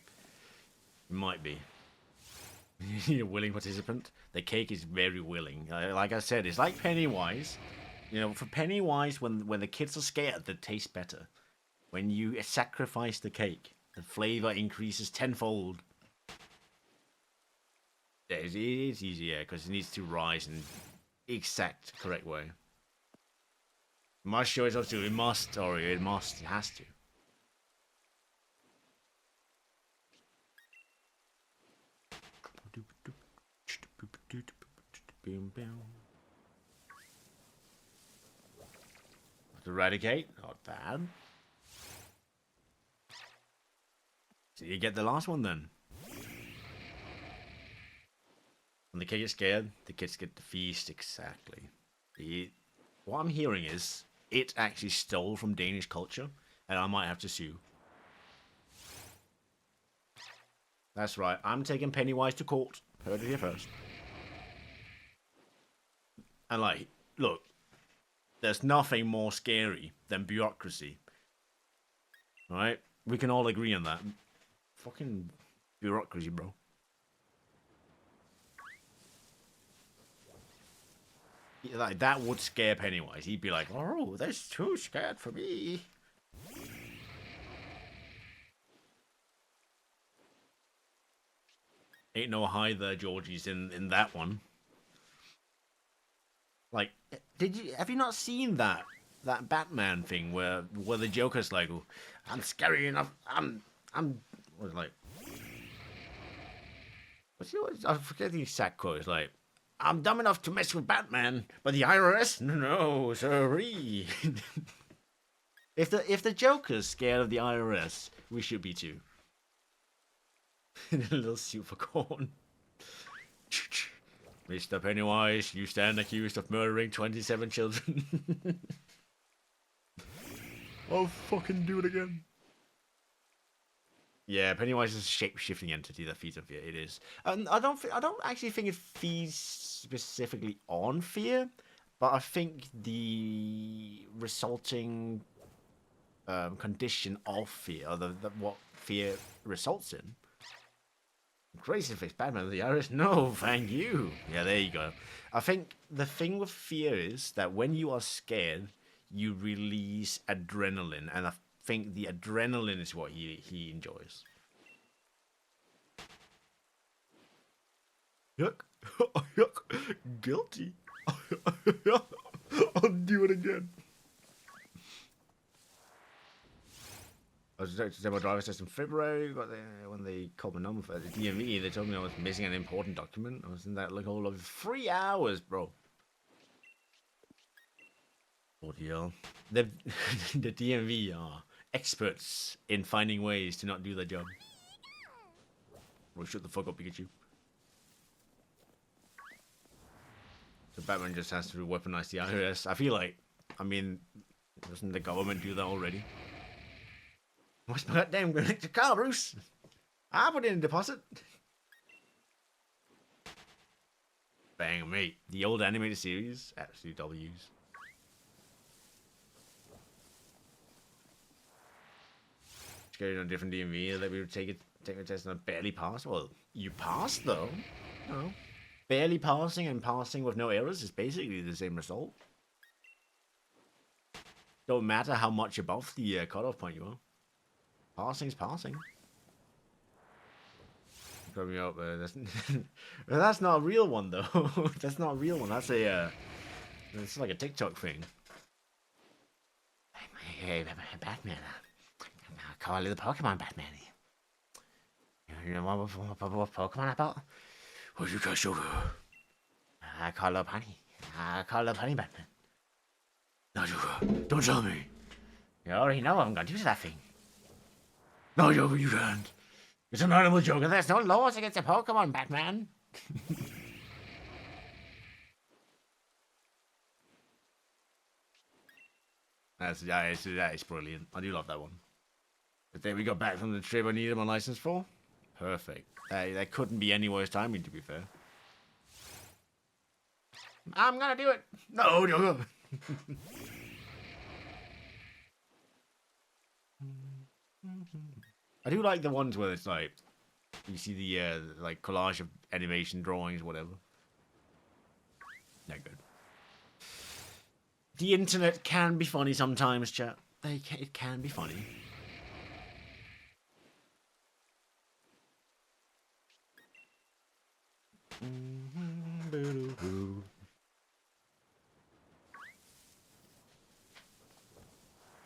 [SPEAKER 2] might be. You're a willing participant. The cake is very willing. Like I said, it's like Pennywise. You know, for Pennywise, when the kids are scared, they taste better. When you sacrifice the cake, the flavor increases tenfold. Yeah, it's easier because it needs to rise in exact correct way. Must show it up to. It must, or it must. It has to. Eradicate, not bad. So you get the last one then. When the kid gets scared, the kids get the feast. Exactly. What I'm hearing is it actually stole from Danish culture, and I might have to sue. That's right. I'm taking Pennywise to court. Heard it here first. And like, look, there's nothing more scary than bureaucracy. Alright? We can all agree on that. Fucking bureaucracy, bro. Like, that would scare Pennywise. He'd be like, oh, that's too scared for me. Ain't no hi there, Georgies, in that one. Like, have you not seen that Batman thing where the Joker's like, oh, I'm scary enough. I'm what's like, I forget the exact quote. It's like, I'm dumb enough to mess with Batman, but the IRS, no, sorry. if the Joker's scared of the IRS, we should be too. In a little super corn. Mr. Pennywise, you stand accused of murdering 27 children. I'll fucking do it again. Yeah, Pennywise is a shape-shifting entity that feeds on fear. It is. I don't actually think it feeds specifically on fear, but I think the resulting condition of fear, or what fear results in. Crazy face Batman, the Iris. No, thank you. Yeah, there you go. I think the thing with fear is that when you are scared, you release adrenaline, and I think the adrenaline is what he enjoys. Yuck. Yuck. Guilty. I'll do it again. I was to say my driver's test in February. When they called my number for the DMV, they told me I was missing an important document. I was in that like all of 3 hours, bro. Bloody hell. The DMV are experts in finding ways to not do their job. Well, shut the fuck up, Pikachu. So Batman just has to weaponize the IRS. I feel like, I mean, doesn't the government do that already? What's my goddamn electric car, Bruce? I put in a deposit. Bang, mate. The old animated series, absolute W's. Just going on a different DMV, that we would take a test and I barely passed. Well, you passed though. No. Barely passing and passing with no errors is basically the same result. Don't matter how much above the cutoff point you are. Passing's passing. coming up. That's not a real one though. That's not a real one. That's a it's like a TikTok thing. Hey, Batman. I call you the Pokemon Batman. You know what Pokemon about? What you got, sugar? I call up Honey. I call up Honey Batman. No, sugar. Don't tell me. You already know I'm gonna do that thing. No, Joker, you can't. It's an animal, Joker. There's no laws against a Pokemon, Batman. That is brilliant. I do love that one. But then we got back from the trip I needed my license for. Perfect. That couldn't be any worse timing, to be fair. I'm gonna do it. No, Joker. I do like the ones where it's like you see the like collage of animation drawings, whatever. They're good. The internet can be funny sometimes, chat. It can be funny.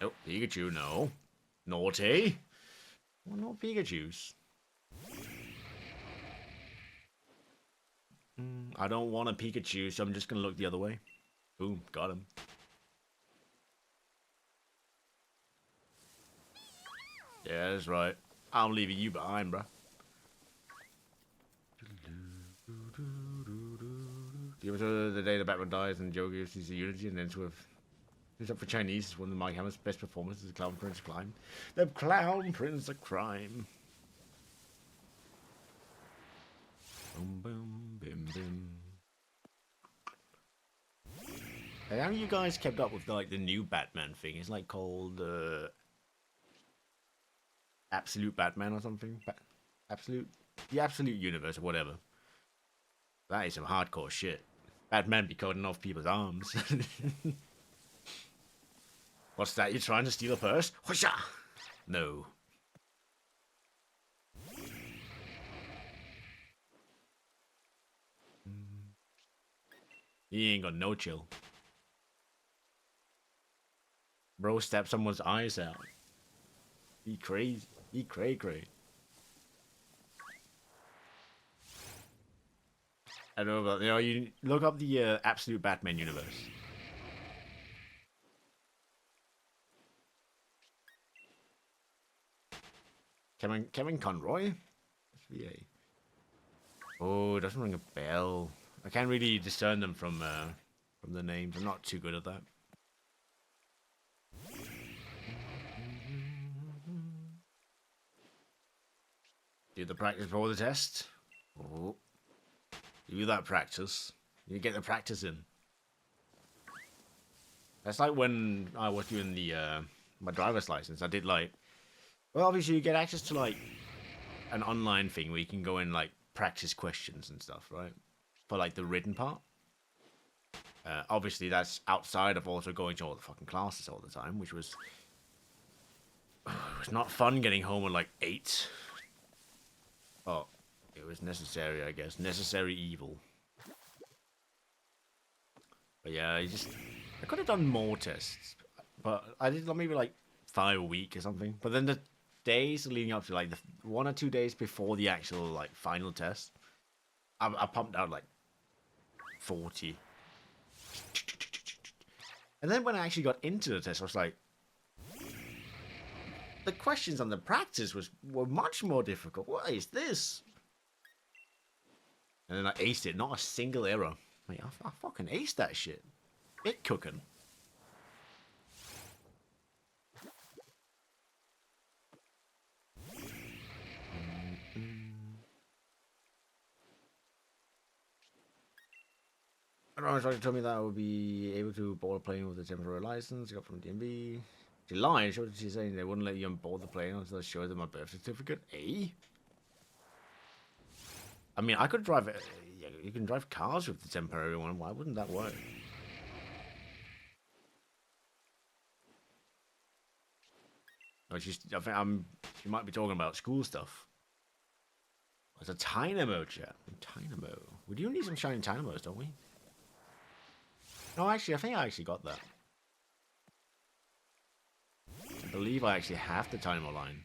[SPEAKER 2] Oh, Pikachu, no. Naughty. Well, not Pikachus. I don't want a Pikachu, so I'm just gonna look the other way. Boom, got him. Yeah, that's right. I'm leaving you behind, bruh. The episode of the day the Batman dies and Joe gives his unity and then sort of who's up for Chinese is one of Mike Hammer's best performances, the Clown Prince of Crime. The Clown Prince of Crime. Boom, boom, bim, bim. Hey, how you guys kept up with like the new Batman thing? It's like called Absolute Batman or something. The Absolute Universe or whatever. That is some hardcore shit. Batman be cutting off people's arms. What's that? You're trying to steal a purse? Whoosha! No. He ain't got no chill. Bro stabbed someone's eyes out. He crazy. He cray. I don't know about, you look up the Absolute Batman universe. Kevin Conroy? SVA. Oh, it doesn't ring a bell. I can't really discern them from the names. I'm not too good at that. Do the practice before the test. Oh. Do that practice. You get the practice in. That's like when I was doing the my driver's license. I did like, well, obviously you get access to like an online thing where you can go and like practice questions and stuff, right? For like the written part. Obviously that's outside of also going to all the fucking classes all the time, which was it was not fun getting home at like 8. Oh. It was necessary, I guess. Necessary evil. But yeah, I could have done more tests. But I did maybe like 5 a week or something. But then the days leading up to like the 1 or 2 days before the actual like final test, I pumped out like 40. And then when I actually got into the test, I was like, the questions on the practice were much more difficult. What is this? And then I aced it, not a single error. Like, I fucking aced that shit. It cooking. Ron's trying to tell me that I would be able to board a plane with a temporary license I got from DMV. She lied. She's saying they wouldn't let you on board the plane until I showed them my birth certificate. Eh? I mean, I could drive. Yeah, you can drive cars with the temporary one. Why wouldn't that work? Oh, I think she might be talking about school stuff. It's a Tynamo, chat. Tynamo. We do need some shiny Tynamos, don't we? No, actually, I think I actually got that. I believe I actually have the Dynamo line.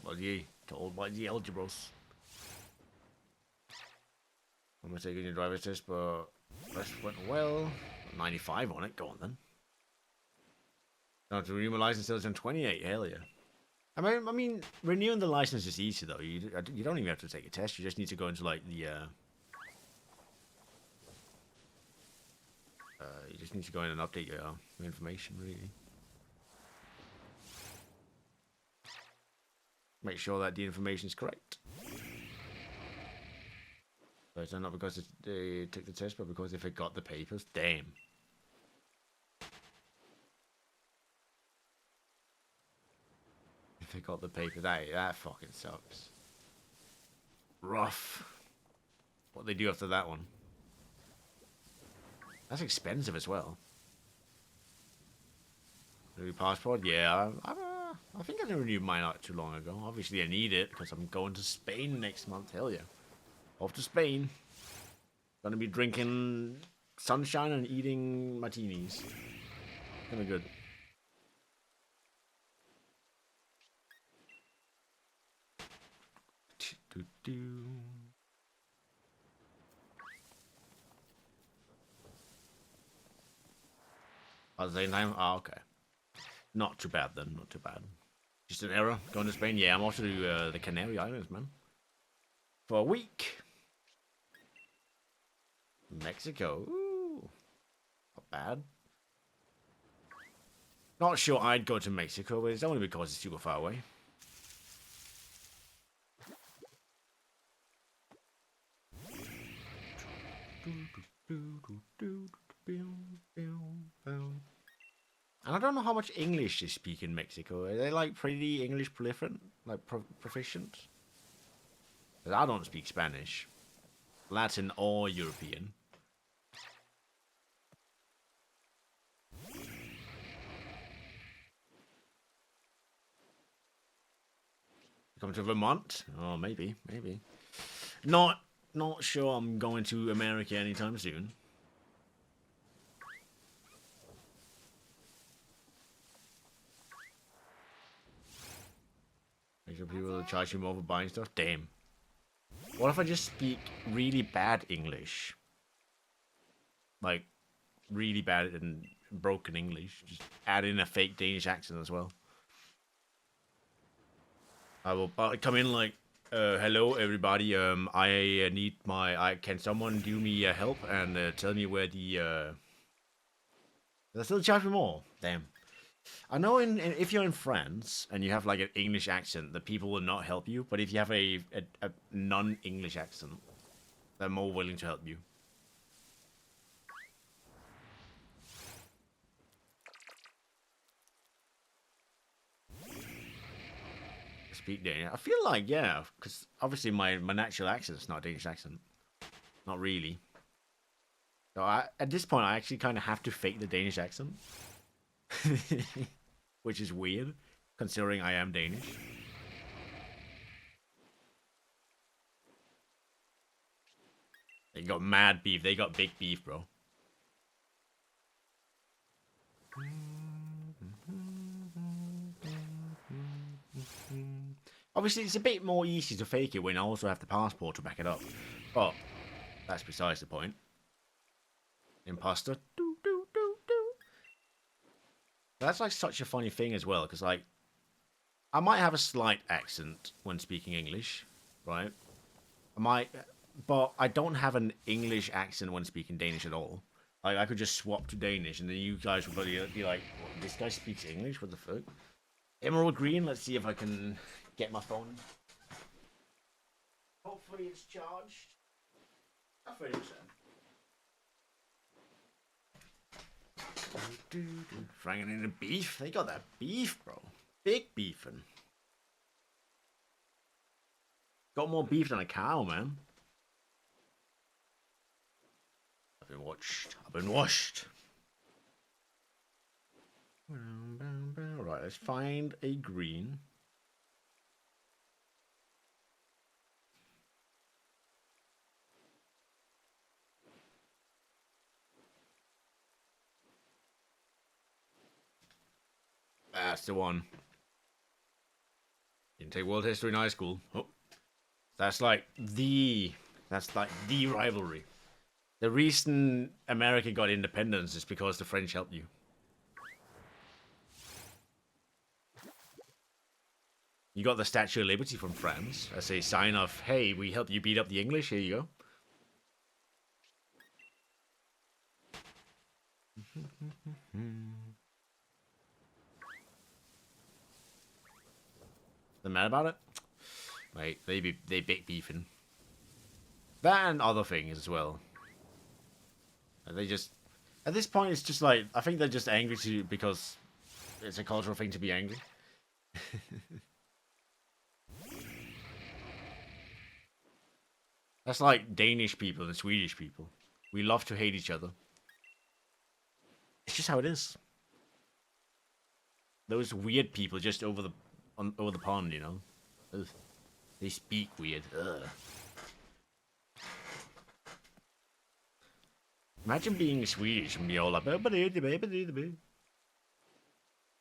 [SPEAKER 2] Well, yeah, told by the algebras. I'm gonna take your driver's test, but rest went well. 95 on it. Go on then. Now to renew my license until 28. Hell yeah. I mean, renewing the license is easy though. You don't even have to take a test. You just need to go into like the you just need to go in and update your information really. Make sure that the information is correct. So it's not because they took the test, but because they forgot the papers. Damn. If they got the paper, that fucking sucks. Rough. What they do after that one? That's expensive as well. New passport? Yeah, I think I renewed mine not too long ago. Obviously, I need it because I'm going to Spain next month. Hell yeah. Off to Spain. Gonna be drinking sunshine and eating martinis. Gonna be good. At the same time? Oh, okay. Not too bad then, not too bad. Just an error. Going to Spain? Yeah, I'm off to the Canary Islands, man. For a week. Mexico. Ooh. Not bad. Not sure I'd go to Mexico, but it's only because it's super far away. And I don't know how much English they speak in Mexico. Are they like pretty English proliferant? Like proficient? Because I don't speak Spanish. Latin or European. Come to Vermont? Oh, maybe. Not sure I'm going to America anytime soon. Make sure people will charge you more for buying stuff. Damn. What if I just speak really bad English? Like, really bad and broken English. Just add in a fake Danish accent as well. I will come in like, hello everybody. I need can someone do me a help and tell me where the they still charge me more. Damn. I know if you're in France and you have like an English accent, the people will not help you. But if you have a non-English accent, they're more willing to help you. Speak Danish. I feel like, yeah, because obviously my natural accent is not a Danish accent. Not really. So at this point, I actually kind of have to fake the Danish accent. Which is weird, considering I am Danish. They got mad beef. They got big beef, bro. Obviously, it's a bit more easy to fake it when I also have the passport to back it up. But that's besides the point. Imposter. That's like such a funny thing as well, because like, I might have a slight accent when speaking English, right? But I don't have an English accent when speaking Danish at all. Like, I could just swap to Danish, and then you guys would probably be like, "This guy speaks English? What the fuck?" Emerald green. Let's see if I can get my phone. Hopefully it's charged. At 30%. Franking in the beef. They got that beef, bro. Big beefing. Got more beef than a cow, man. I've been watched. I've been washed. Right, let's find a green. That's the one. Didn't take world history in high school. Oh, that's like the rivalry. The reason America got independence is because the French helped you. You got the Statue of Liberty from France as a sign of, hey, we helped you beat up the English. Here you go. They're mad about it? Wait, they big beefing. That and other things as well. And they just, at this point, it's just like, I think they're just angry because it's a cultural thing to be angry. That's like Danish people and Swedish people. We love to hate each other. It's just how it is. Those weird people just over the pond, you know. Ugh. They speak weird. Ugh. Imagine being Swedish and be all like,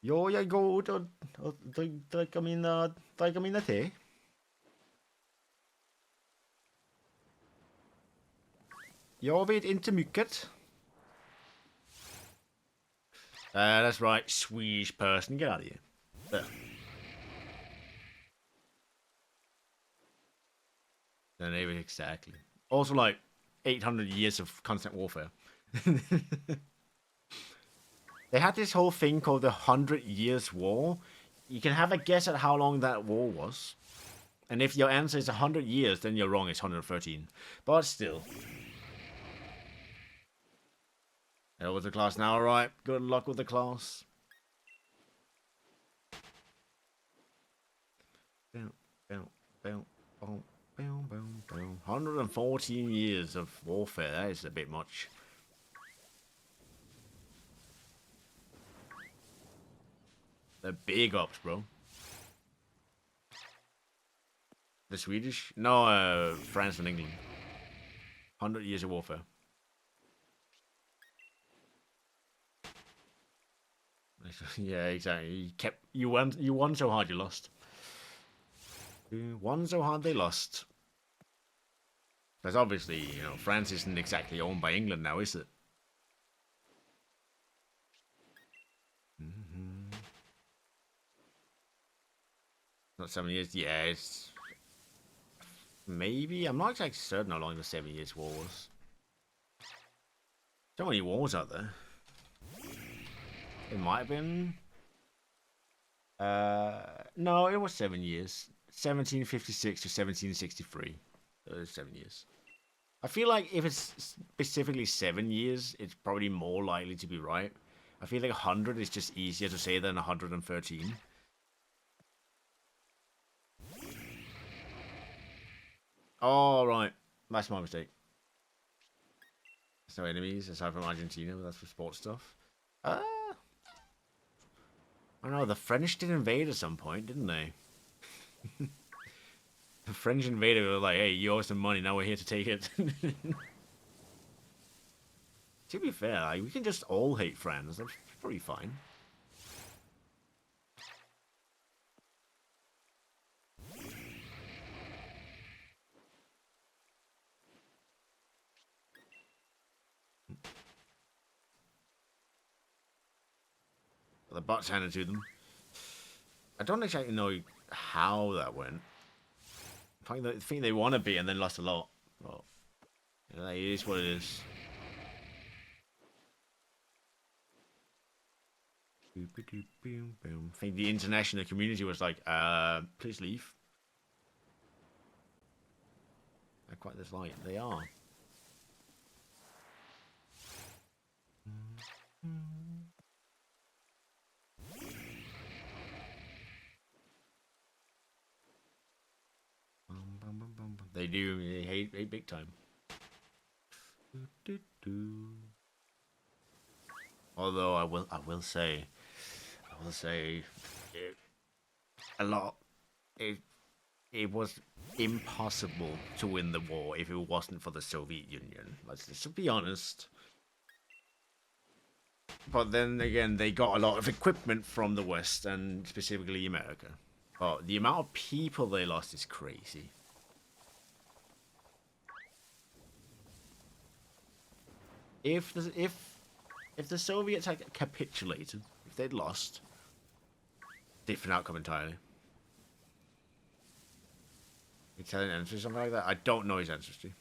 [SPEAKER 2] "Jo, jag går ut och dricker mina te." Jag vet inte mycket. That's right, Swedish person, get out of here. Exactly. Also, like 800 years of constant warfare. They had this whole thing called the 100 Years' War. You can have a guess at how long that war was. And if your answer is 100 years, then you're wrong, it's 113. But still. With the class now, alright. Good luck with the class. 114 years of warfare, that is a bit much. They're big ups, bro. The Swedish? No, France and England. 100 years of warfare. Yeah, exactly. You won so hard you lost. You won so hard they lost. Because obviously, you know, France isn't exactly owned by England now, is it? Not 7 years. Yeah, it's maybe. I'm not exactly certain how long the 7 Years' War was. So many wars out there. It might have been. No, it was 7 years. 1756 to 1763. It was 7 years. I feel like if it's specifically 7 years, it's probably more likely to be right. I feel like 100 is just easier to say than 113. Oh, right. That's my mistake. There's no enemies aside from Argentina, but that's for sports stuff. I don't know, the French did invade at some point, didn't they? The French invaded were like, hey, you owe us some money, now we're here to take it. To be fair, like, we can just all hate France, that's pretty fine. The butts handed to them. I don't exactly know how that went. I think they want to be and then lost a lot. Well, yeah, it is what it is. I think the international community was like, please leave. They're quite this light. They are. They do. They hate big time. Although I will say, it, a lot. It it was impossible to win the war if it wasn't for the Soviet Union. Let's just be honest. But then again, they got a lot of equipment from the West and specifically America. But the amount of people they lost is crazy. If the Soviets had capitulated, if they'd lost, different outcome entirely. Italian ancestry, something like that. I don't know his ancestry.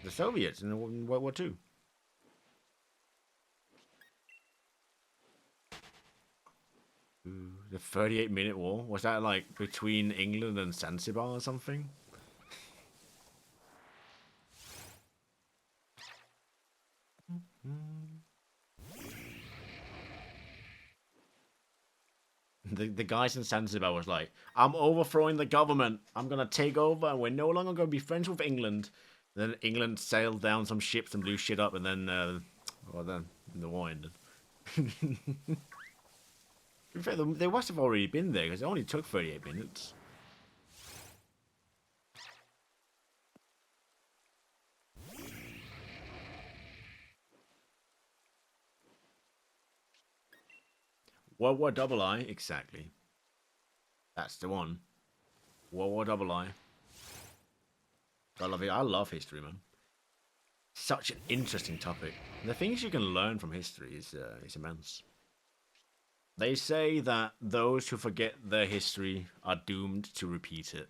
[SPEAKER 2] The Soviets in World War II. The 38-minute war? Was that like between England and Zanzibar or something? The guys in Zanzibar was like, I'm overthrowing the government. I'm going to take over and we're no longer going to be friends with England. Then England sailed down some ships and blew shit up and then, then the war ended. In fact, they must have already been there because it only took 38 minutes. World War II, exactly. That's the one. World War II. I love it. I love history, man. Such an interesting topic. The things you can learn from history is immense. They say that those who forget their history are doomed to repeat it.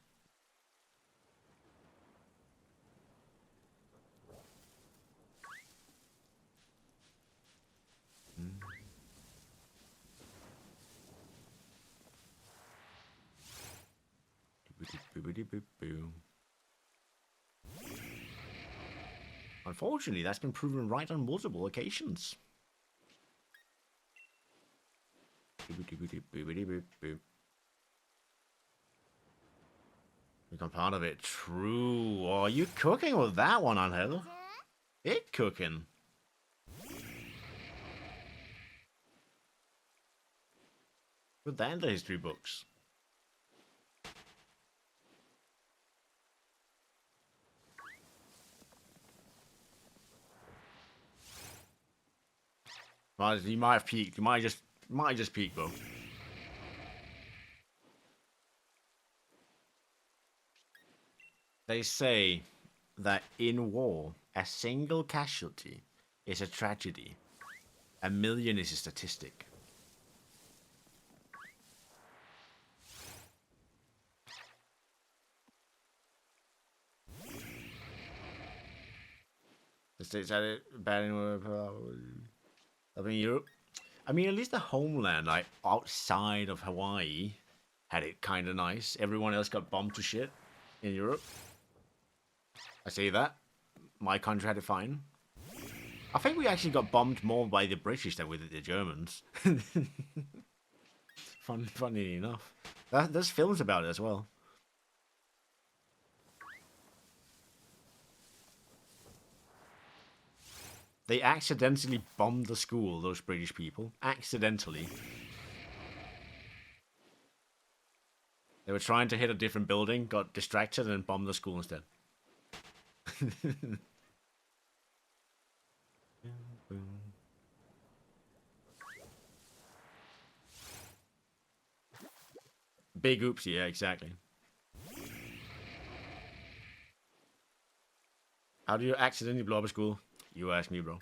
[SPEAKER 2] Unfortunately, that's been proven right on multiple occasions. Become part of it. True. Oh, you cooking with that one, Angel? It cooking. Put that in the history books. You might have peaked. You might just peak, bro. They say that in war, a single casualty is a tragedy. A million is a statistic. The States had it bad in Europe. I mean, at least the homeland, like outside of Hawaii, had it kind of nice. Everyone else got bombed to shit in Europe. I say that. My country had it fine. I think we actually got bombed more by the British than we did the Germans. Funny enough. There's films about it as well. They accidentally bombed the school, those British people. Accidentally. They were trying to hit a different building, got distracted, and bombed the school instead. Big oops, yeah, exactly. How do you accidentally blow up a school? You ask me, bro.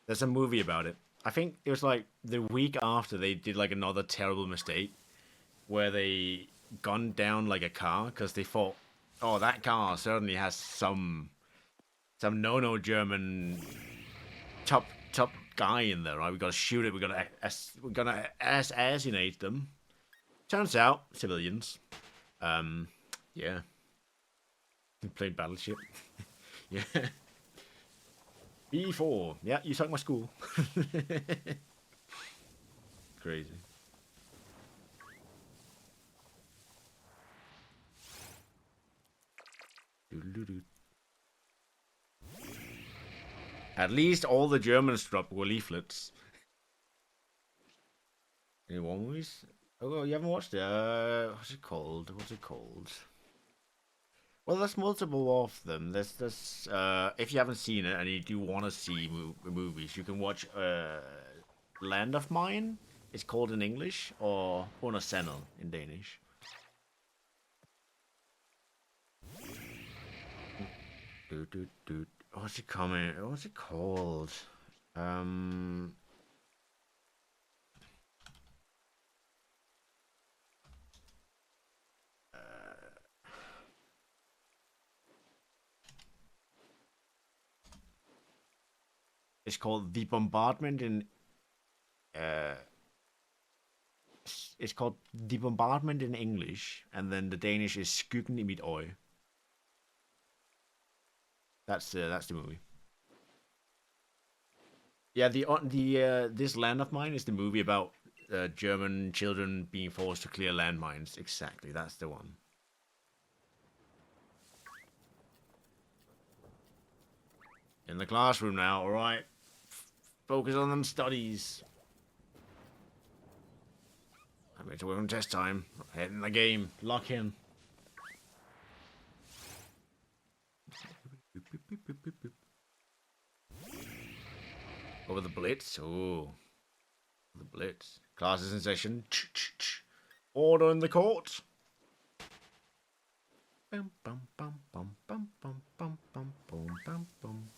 [SPEAKER 2] There's a movie about it. I think it was like the week after they did like another terrible mistake where they gunned down like a car because they thought, oh, that car certainly has some no German top guy in there, right? We gotta shoot it. We're gonna assassinate them. Turns out civilians. Yeah. Played Battleship. Yeah. B4. Yeah, you took my school. crazy. At least all the Germans dropped were leaflets. Any war movies? Oh, you haven't watched it? What's it called? What's it called? Well, there's multiple of them. There's if you haven't seen it and you do want to see movies, you can watch Land of Mine. It's called in English, or Under Sennel in Danish. What's it coming? What's it called? It's called The Bombardment in. It's called The Bombardment in English, and then the Danish is Skyggen i mit øje. That's the movie. Yeah, this Land of Mine is the movie about German children being forced to clear landmines. Exactly, that's the one. In the classroom now, all right. Focus on them studies. I'm going to work on test time. Head in the game. Lock in. Over the blitz. Oh, the blitz. Classes in session. Order in the court. Bum bum bum bum bum bum bum bum bum bum bum.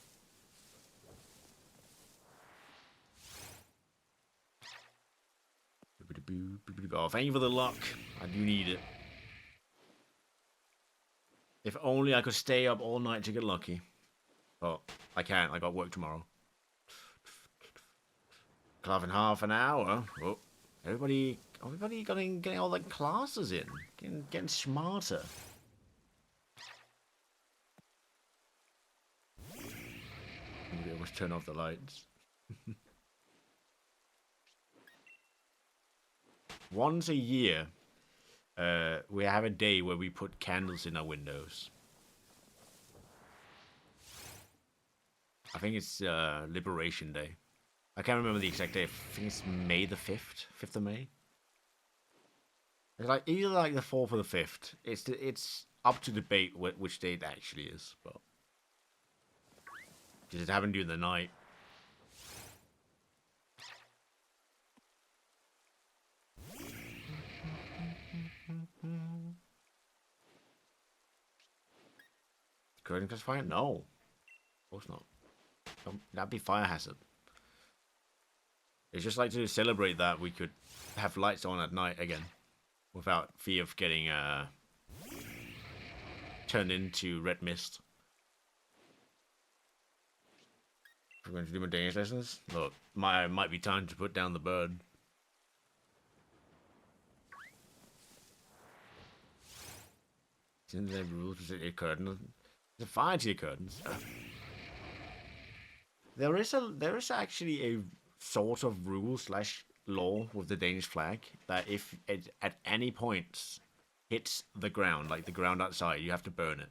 [SPEAKER 2] Oh, thank you for the luck. I do need it. If only I could stay up all night to get lucky. But I can't. I got work tomorrow. Class in half an hour. Oh, everybody getting all the classes in. Getting smarter. Maybe I must turn off the lights. Once a year, we have a day where we put candles in our windows. I think it's Liberation Day. I can't remember the exact day. I think it's May the 5th. 5th of May. It's like either like the 4th or the 5th. It's up to debate which day it actually is. But just having to do the night. Curtain class fire? No. Of course not. That'd be fire hazard. It's just like to celebrate that we could have lights on at night again. Without fear of getting turned into red mist. I'm going to do my Danish lessons. Look, might be time to put down the bird. Since the rules specific curtain. The fire to your curtains. There is actually a sort of rule / law with the Danish flag that if it at any point hits the ground, like the ground outside, you have to burn it.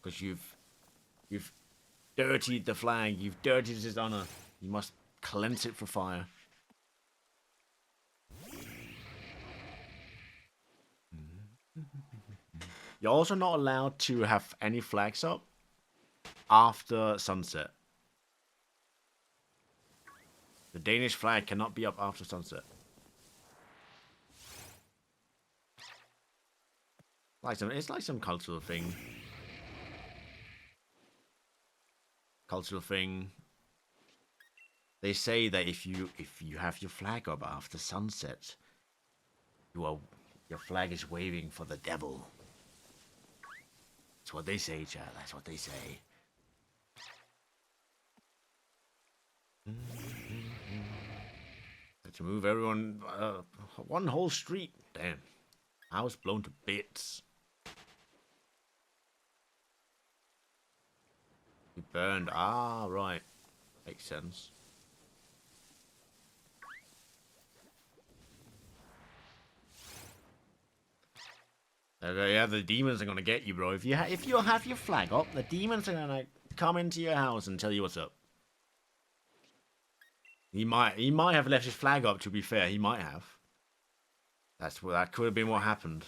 [SPEAKER 2] Because you've dirtied the flag, you've dirtied his honor. You must cleanse it for fire. You're also not allowed to have any flags up after sunset. The Danish flag cannot be up after sunset. It's like some cultural thing. They say that if you have your flag up after sunset, your flag is waving for the devil. That's what they say, Chad. That's what they say. To move everyone, one whole street. Damn, house blown to bits. He burned. Ah, right, makes sense. Yeah, the demons are gonna get you, bro. If you have your flag up, the demons are gonna come into your house and tell you what's up. He might have left his flag up. To be fair, he might have. That could have been what happened.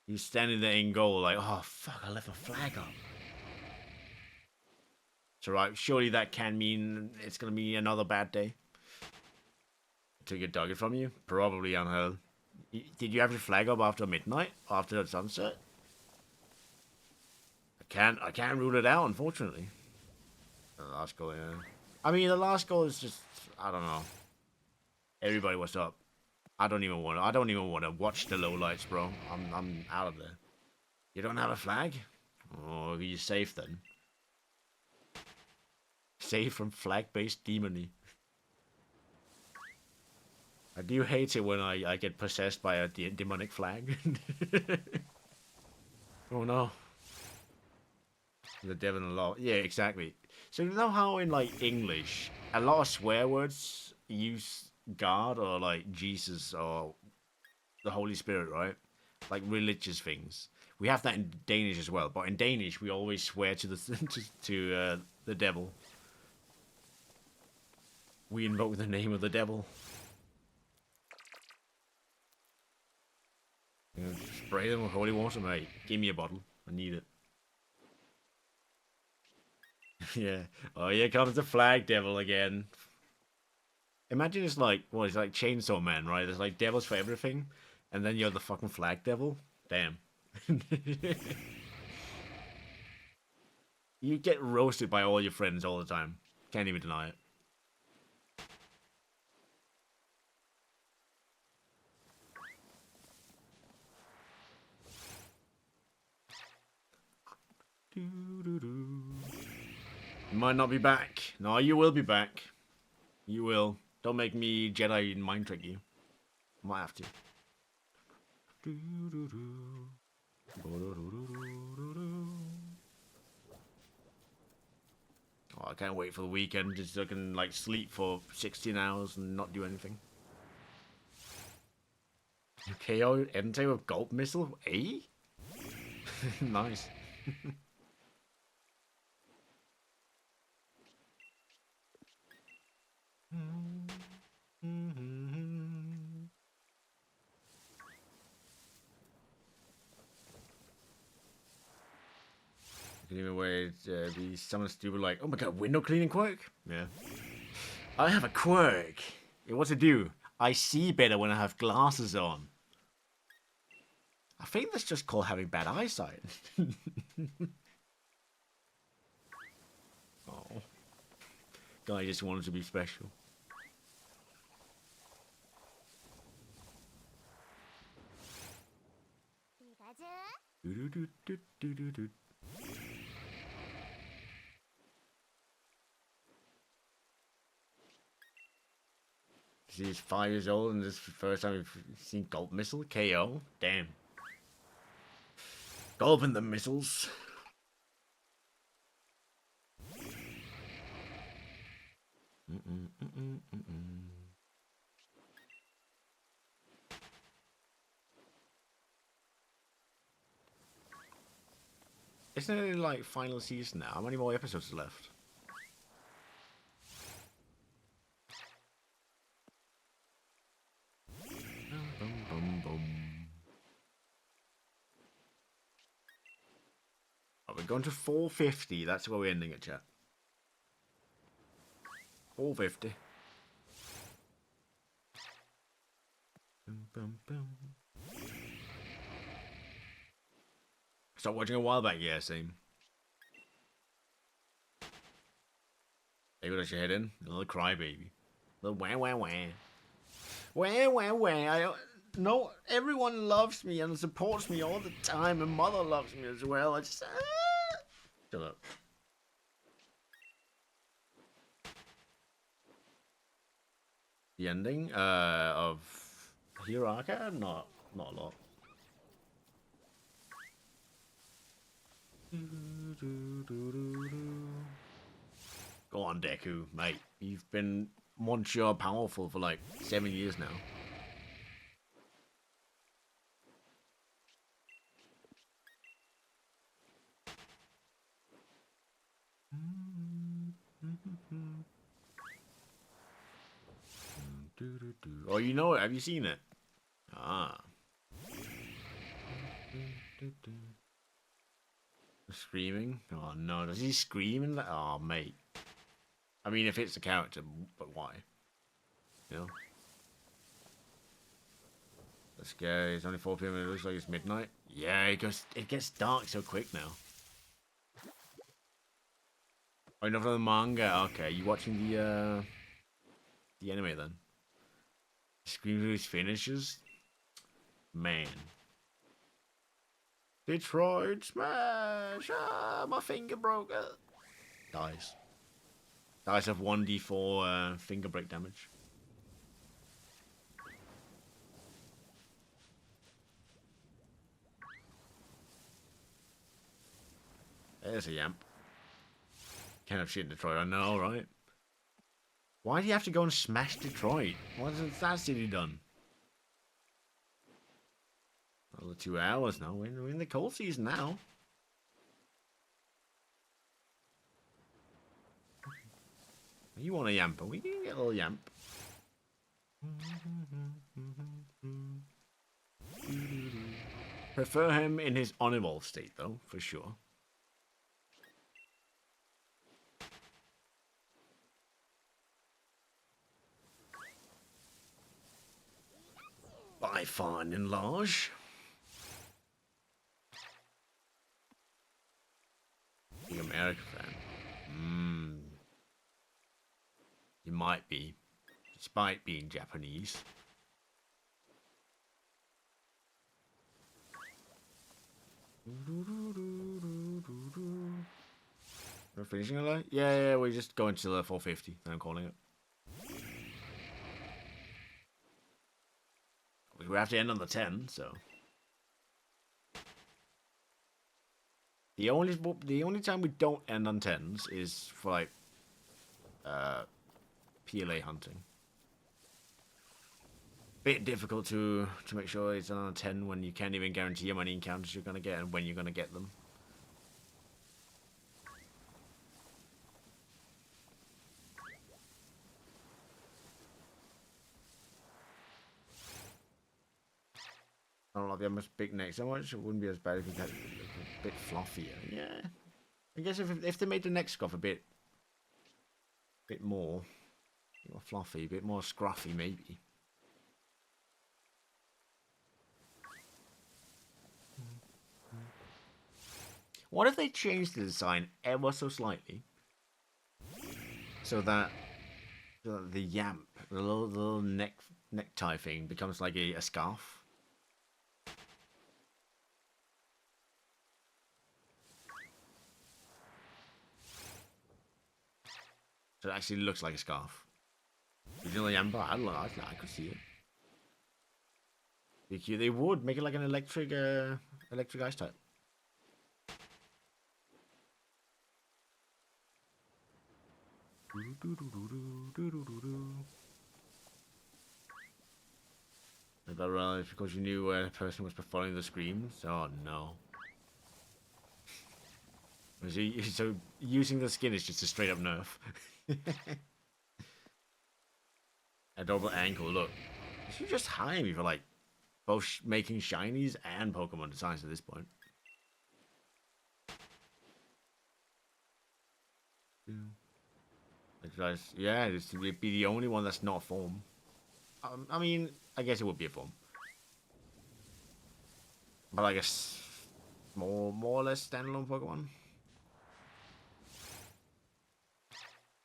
[SPEAKER 2] He's standing there in goal, like, oh fuck, I left my flag up. It's alright. Surely that can mean it's gonna be another bad day. Took your target from you? Probably, Angel. Did you have your flag up after midnight? After sunset? I can't rule it out, unfortunately. The last goal, yeah. I mean, the last goal is just, I don't know. Everybody, what's up? I don't even want to watch the lowlights, bro. I'm out of there. You don't have a flag? Oh, you're safe then. Safe from flag-based demony. I do hate it when I get possessed by a demonic flag. Oh no. The devil in the law. Yeah, exactly. So you know how in like English, a lot of swear words use God or like Jesus or the Holy Spirit, right? Like religious things. We have that in Danish as well, but in Danish we always swear to the devil. We invoke the name of the devil. Spray them with holy water, mate. Give me a bottle. I need it. Yeah. Oh, here comes the flag devil again. Imagine it's like, well, it's like Chainsaw Man, right? There's like devils for everything, and then you're the fucking flag devil. Damn. You get roasted by all your friends all the time. Can't even deny it. You might not be back. No, you will be back. You will. Don't make me Jedi mind trick you. Might have to. Oh, I can't wait for the weekend just so I can like sleep for 16 hours and not do anything. KO Entei with Gulp Missile? Eh? Nice. You can even wait be someone stupid like, oh my god, window cleaning quirk? Yeah. I have a quirk. What's it do? I see better when I have glasses on. I think that's just called having bad eyesight. Oh. Guy just wanted to be special. He's 5 years old and this is the first time we've seen Gulp Missile? KO? Damn. Gulping the missiles. Isn't it like final season now? How many more episodes are left? Oh, we're going to 450. That's where we're ending it, chat. 450. Stopped watching a while back, yeah, same. Hey, what does your head in? A little crybaby. A little wah wah wah. Wah wah wah. No, everyone loves me and supports me all the time, and mother loves me as well. I just shut up. The ending of Hiraka? Not a lot. Go on, Deku, mate. You've been Monsieur Powerful for like 7 years now. Oh, you know it. Have you seen it? Ah. Screaming? Oh no, does he scream in that? Oh, mate. I mean, if it's a character, but why? You know? Let's go. It's only 4 p.m. It looks like it's midnight. Yeah, it gets dark so quick now. Oh, enough of the manga. Okay, you watching the anime then? Scream through his finishes? Man. Detroit smash! Ah, my finger broke. Dies. Dice of 1d4 finger break damage. There's a Yamp. Can't have shit in Detroit, I know, right? Why do you have to go and smash Detroit? What has that city done? Another 2 hours now. We're in the cold season now. You want a Yamper? We can get a little Yamp. Prefer him in his unevolved state, though, for sure. Bye, Fawn and Large. Big American fan. You might be, despite being Japanese. We're finishing it though? Yeah, we're just going to the 450, then I'm calling it. We have to end on the 10, so. The only time we don't end on 10s is for like PLA hunting. Bit difficult to make sure it's on a 10 when you can't even guarantee how many encounters you're gonna get and when you're gonna get them. I don't like the much big neck so much. It wouldn't be as bad if it had a bit fluffier. Yeah, I guess if they made the neck scuff a bit more fluffy, a bit more scruffy, maybe. What if they changed the design ever so slightly, so that the Yamp, the little necktie thing, becomes like a scarf? So it actually looks like a scarf. Original Yamper, I could see it. They would make it like an electric ice type. I got around because you knew a person was performing the screams. Oh no. So using the skin is just a straight up nerf. A double ankle, look. You should just hire me for like both making shinies and Pokemon designs at this point. Yeah, it'd be the only one that's not form. I mean, I guess it would be a form. But I guess more or less standalone Pokemon.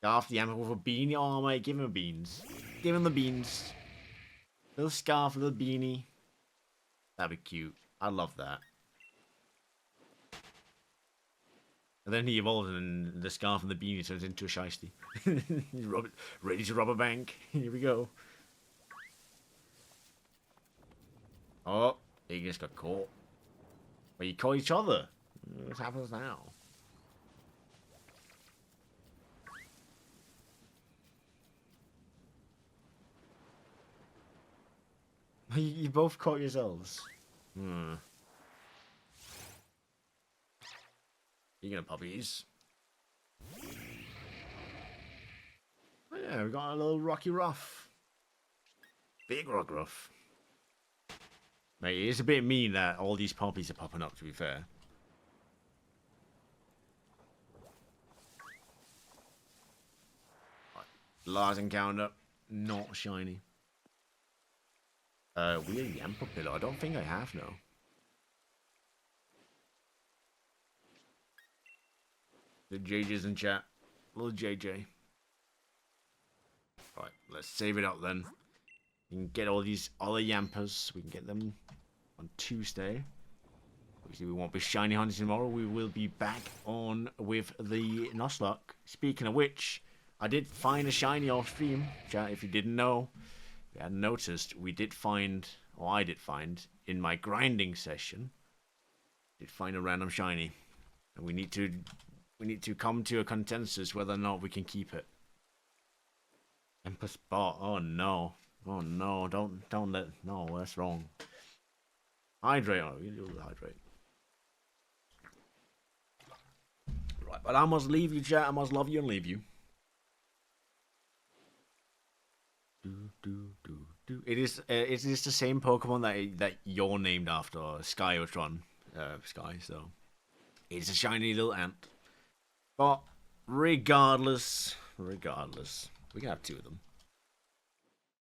[SPEAKER 2] Scarf the Yamper with a beanie. Oh mate, give him beans. Give him the beans. Little scarf, little beanie. That'd be cute. I love that. And then he evolves and the scarf and the beanie turns into a shiesty. Ready to rob a bank. Here we go. Oh, he just got caught. But you caught each other. What happens now? You both caught yourselves. Speaking of puppies. Oh yeah, we got a little Rocky Ruff. Big Rockruff. Mate, it's a bit mean that all these poppies are popping up, to be fair. Right. Last encounter. Not shiny. Weird Yamper pillar. I don't think I have, no. The JJ's in chat. Little JJ. Right, let's save it up then. We can get all these other Yampers. We can get them on Tuesday. Obviously, we won't be shiny hunting tomorrow. We will be back on with the Nuzlocke. Speaking of which, I did find a shiny off stream. Chat, if you didn't know, if you hadn't noticed, we did find, or I did find, in my grinding session, did find a random shiny. And we need to come to a consensus whether or not we can keep it. Emperor Spot. Oh no. Oh no. Don't let. No, that's wrong. Hydrate. Oh, you do hydrate. Right, but I must leave you, chat. I must love you and leave you. It is the same Pokemon that you're named after, Skyotron. Sky. So it's a shiny little ant. But regardless, we can have two of them.